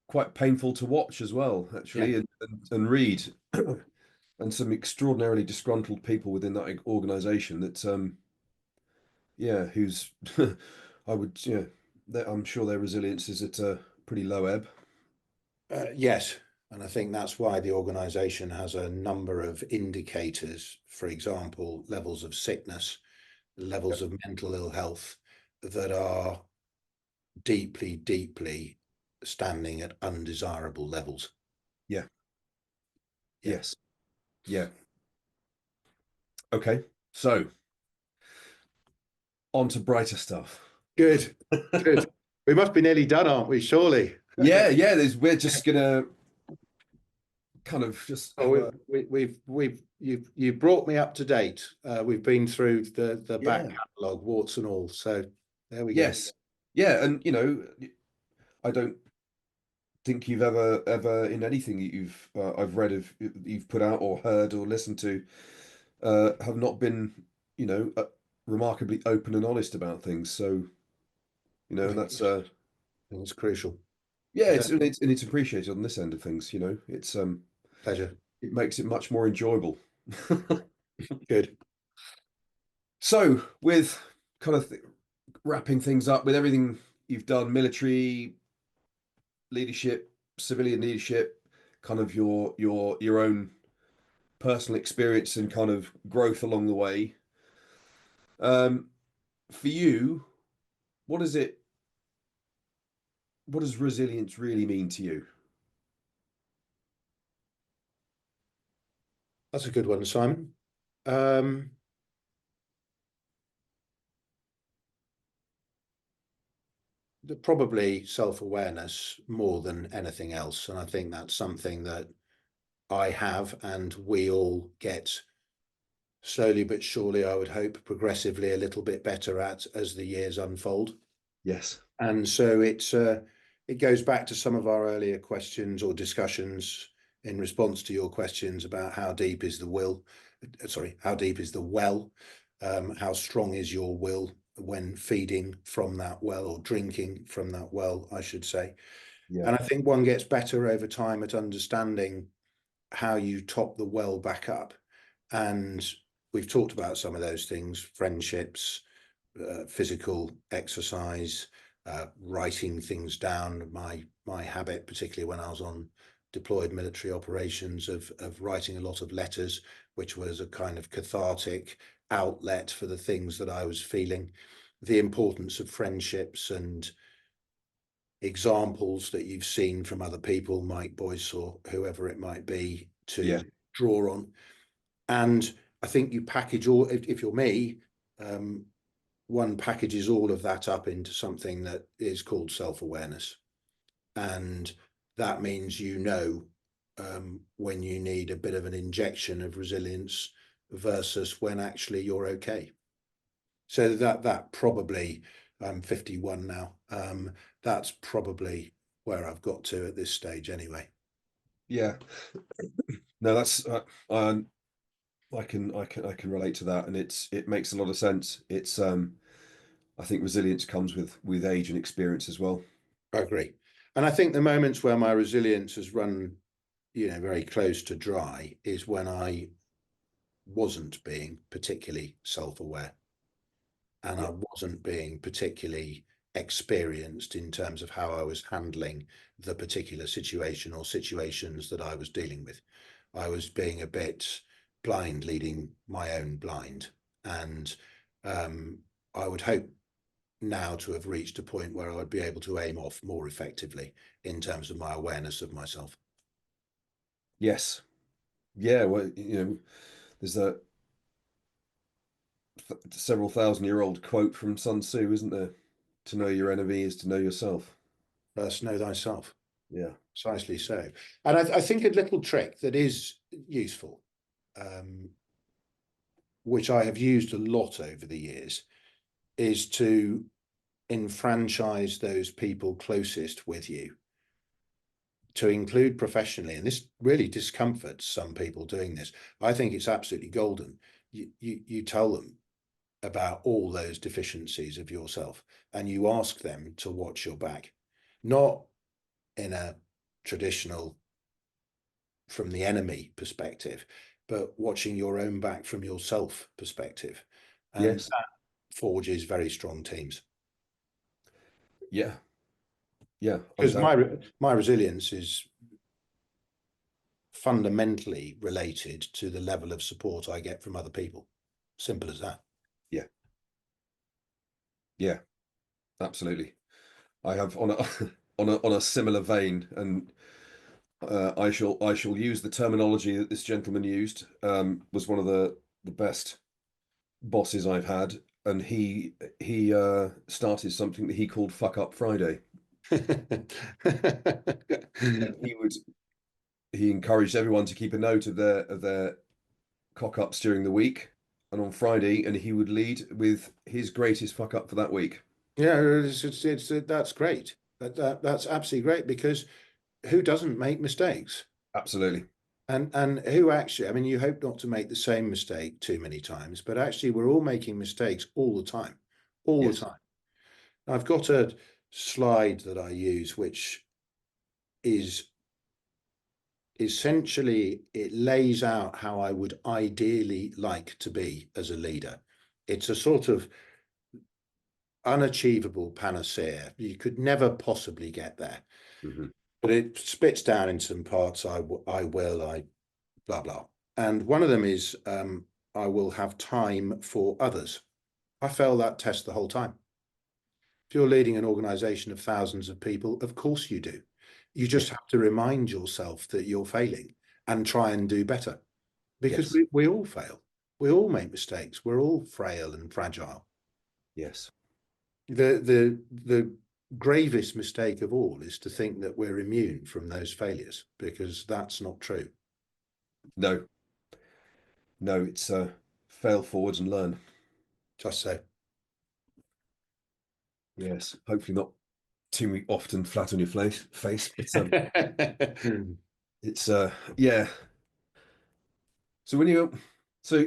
quite painful to watch as well, Yeah. actually, and read. And some extraordinarily disgruntled people within that organization that, yeah, who's, I would, yeah, I'm sure their resilience is at a pretty low ebb. Yes, and I think that's why the organisation has a number of indicators, for example, levels of sickness, levels Yep. of mental ill health, that are deeply, deeply standing at undesirable levels. Yeah. Yeah. Yes. Yeah. Okay. So on to brighter stuff. Good, good. We must be nearly done, aren't we? Surely. Yeah. Yeah. We're just gonna kind of just have Oh, a, you've brought me up to date. We've been through the back yeah. catalogue, warts and all. So there we go. Yes. Yeah. And, I don't think you've ever in anything that I've read of you've put out or heard or listened to have not been remarkably open and honest about things. So I and think that's it's crucial. yeah, So, it's appreciated on this end of things. It's pleasure. it makes it much more enjoyable. Good. So with kind of wrapping things up with everything you've done, military leadership, civilian leadership, kind of your own personal experience and kind of growth along the way. Um, for you, what is it? What does resilience really mean to you? That's a good one, Simon. Um, Probably self-awareness more than anything else. And I think that's something that I have, and we all get slowly but surely, I would hope, progressively a little bit better at as the years unfold. Yes. And so it goes back to some of our earlier questions or discussions in response to your questions about how deep is the will, how deep is the well, how strong is your will when feeding from that well, or drinking from that well, I should say. Yeah. And I think one gets better over time at understanding how you top the well back up. And we've talked about some of those things: friendships, physical exercise, writing things down. My habit, particularly when I was on deployed military operations, of writing a lot of letters, which was a kind of cathartic outlet for the things that I was feeling. the importance of friendships and examples that you've seen from other people, Mike Boyce or whoever it might be, to draw on. And I think you package all, if you're me, one packages all of that up into something that is called self-awareness. And that means when you need a bit of an injection of resilience versus when actually you're okay. So that probably, I'm 51 now. That's probably where I've got to at this stage anyway. Yeah. No, that's I can relate to that, and it makes a lot of sense. It's I think resilience comes with age and experience as well. I agree. And I think the moments where my resilience has run, very close to dry is when I wasn't being particularly self-aware, and I wasn't being particularly experienced in terms of how I was handling the particular situation or situations that I was dealing with. I was being a bit blind leading my own blind. And I would hope now to have reached a point where I would be able to aim off more effectively in terms of my awareness of myself. Yes. Yeah, well, there's a several thousand-year-old quote from Sun Tzu, isn't there? To know your enemy is to know yourself. First, know thyself. Yeah. Precisely so. And I think a little trick that is useful, which I have used a lot over the years, is to enfranchise those people closest with you, to include professionally. And this really discomforts some people doing this. I think it's absolutely golden. You tell them about all those deficiencies of yourself, and you ask them to watch your back, not in a traditional from the enemy perspective, but watching your own back from yourself perspective. And Yes. that forges very strong teams. Yeah. Yeah. Because my resilience is fundamentally related to the level of support I get from other people. Simple as that. Yeah. Yeah. Absolutely. I have on a on a similar vein, and I shall use the terminology that this gentleman used. Was one of the best bosses I've had, and he started something that he called "Fuck Up Friday." And he encouraged everyone to keep a note of their cock ups during the week, and on Friday, and he would lead with his greatest fuck up for that week. Yeah, that's great. That's absolutely great, because who doesn't make mistakes? Absolutely. And who actually, I mean, you hope not to make the same mistake too many times, but actually we're all making mistakes all the time, all the Yes. time. I've got a slide that I use, which is essentially, it lays out how I would ideally like to be as a leader. It's a sort of unachievable panacea. You could never possibly get there. Mm-hmm. But it spits down in some parts. I blah, blah. And one of them is I will have time for others. I fail that test the whole time. If you're leading an organization of thousands of people, of course you do. You just have to remind yourself that you're failing and try and do better, because Yes. we all fail. We all make mistakes. We're all frail and fragile. Yes. The gravest mistake of all is to think that we're immune from those failures, because that's not true. No. No, it's fail forwards and learn. Just so. Yes. Hopefully not too often flat on your face. It's yeah. So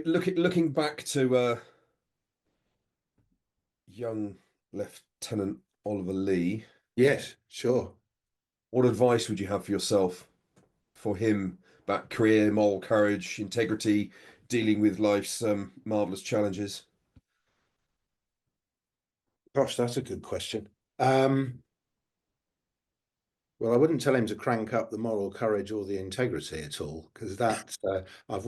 looking back to young Lieutenant Oliver Lee, Yes, sure. what advice would you have for yourself, for him, about career, moral courage, integrity, dealing with life's marvelous challenges? Gosh, that's a good question. Well, I wouldn't tell him to crank up the moral courage or the integrity at all, because that I've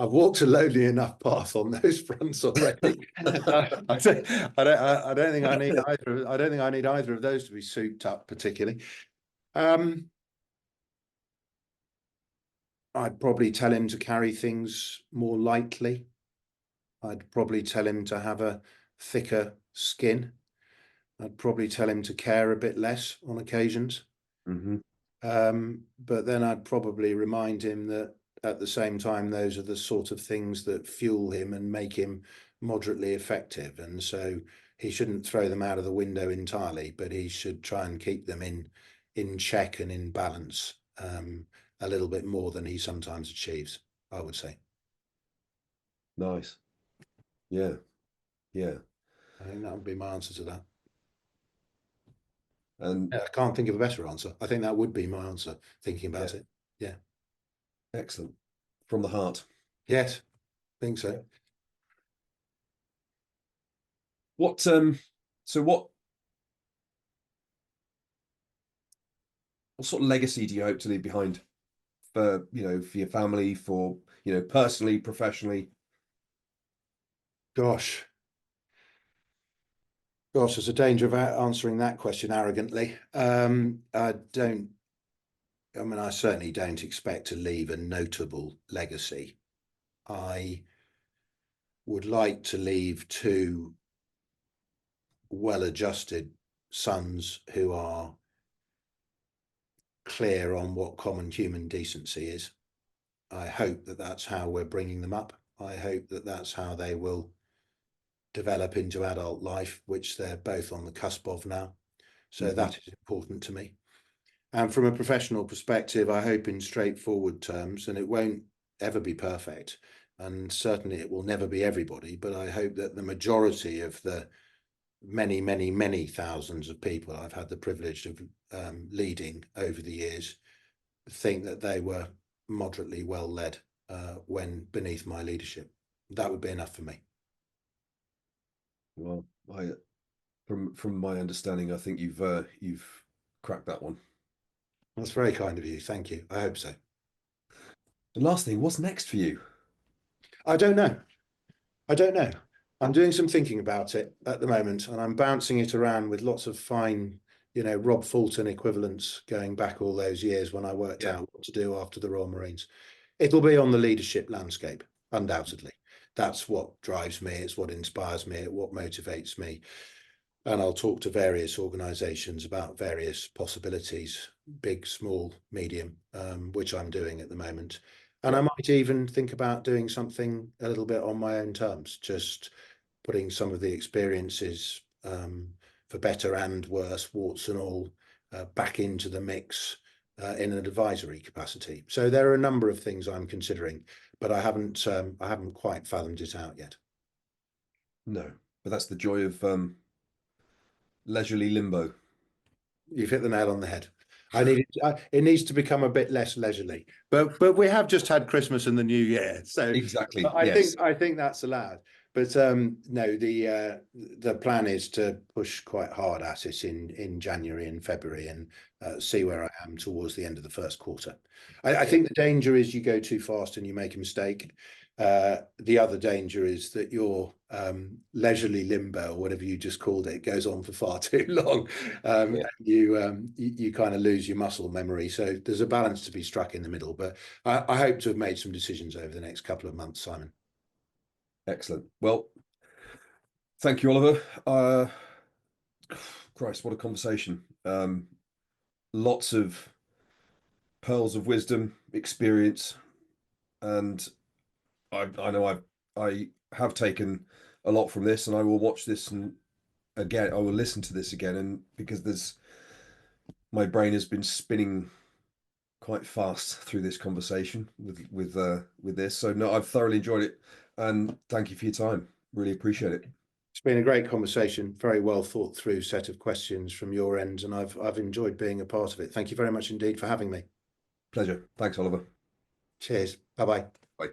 I've walked a lonely enough path on those fronts already. I don't think I need either. I don't think I need either of those to be souped up particularly. I'd probably tell him to carry things more lightly. I'd probably tell him to have a thicker skin. I'd probably tell him to care a bit less on occasions. But then I'd probably remind him that at the same time, those are the sort of things that fuel him and make him moderately effective. And so he shouldn't throw them out of the window entirely, but he should try and keep them in check and in balance a little bit more than he sometimes achieves, I would say. Nice. Yeah. Yeah. I think that would be my answer to that. And I can't think of a better answer. I think that would be my answer, thinking about it. Yeah. Excellent. From the heart. Yes, I think so. What so what sort of legacy do you hope to leave behind for, for your family, for, personally, professionally? Gosh, there's a danger of answering that question arrogantly. I certainly don't expect to leave a notable legacy. I would like to leave 2 well-adjusted sons who are clear on what common human decency is. I hope that that's how we're bringing them up. I hope that that's how they will develop into adult life, which they're both on the cusp of now. So that is important to me. And from a professional perspective, I hope in straightforward terms, and it won't ever be perfect, and certainly it will never be everybody, but I hope that the majority of the many, many, many thousands of people I've had the privilege of leading over the years think that they were moderately well led when beneath my leadership. That would be enough for me. Well, from my understanding, I think you've cracked that one. That's very kind of you. Thank you. I hope so. The last thing, what's next for you? I don't know. I'm doing some thinking about it at the moment, and I'm bouncing it around with lots of fine, Rob Fulton equivalents going back all those years when I worked out what to do after the Royal Marines. It'll be on the leadership landscape, undoubtedly. That's what drives me. It's what inspires me. It's what motivates me. And I'll talk to various organisations about various possibilities, big, small, medium, which I'm doing at the moment. And I might even think about doing something a little bit on my own terms, just putting some of the experiences, for better and worse, warts and all, back into the mix in an advisory capacity. So there are a number of things I'm considering, but I haven't quite fathomed it out yet. No, but that's the joy of leisurely limbo. You've hit the nail on the head. It needs to become a bit less leisurely, but we have just had Christmas and the New Year, so exactly. I think that's allowed. But no, the plan is to push quite hard at it in January and February and see where I am towards the end of the first quarter. I think the danger is you go too fast and you make a mistake. The other danger is that your leisurely limbo, or whatever you just called it, goes on for far too long. And you kind of lose your muscle memory. So there's a balance to be struck in the middle. But I hope to have made some decisions over the next couple of months, Simon. Excellent. Well, thank you, Oliver. Christ, what a conversation. Lots of pearls of wisdom, experience, and I know I have taken a lot from this, and I will watch this, and again I will listen to this again, and because my brain has been spinning quite fast through this conversation with this. So no, I've thoroughly enjoyed it, and thank you for your time. Really appreciate it. It's been a great conversation, very well thought through set of questions from your end, and I've enjoyed being a part of it. Thank you very much indeed for having me. Pleasure. Thanks, Oliver. Cheers. Bye-bye. Bye.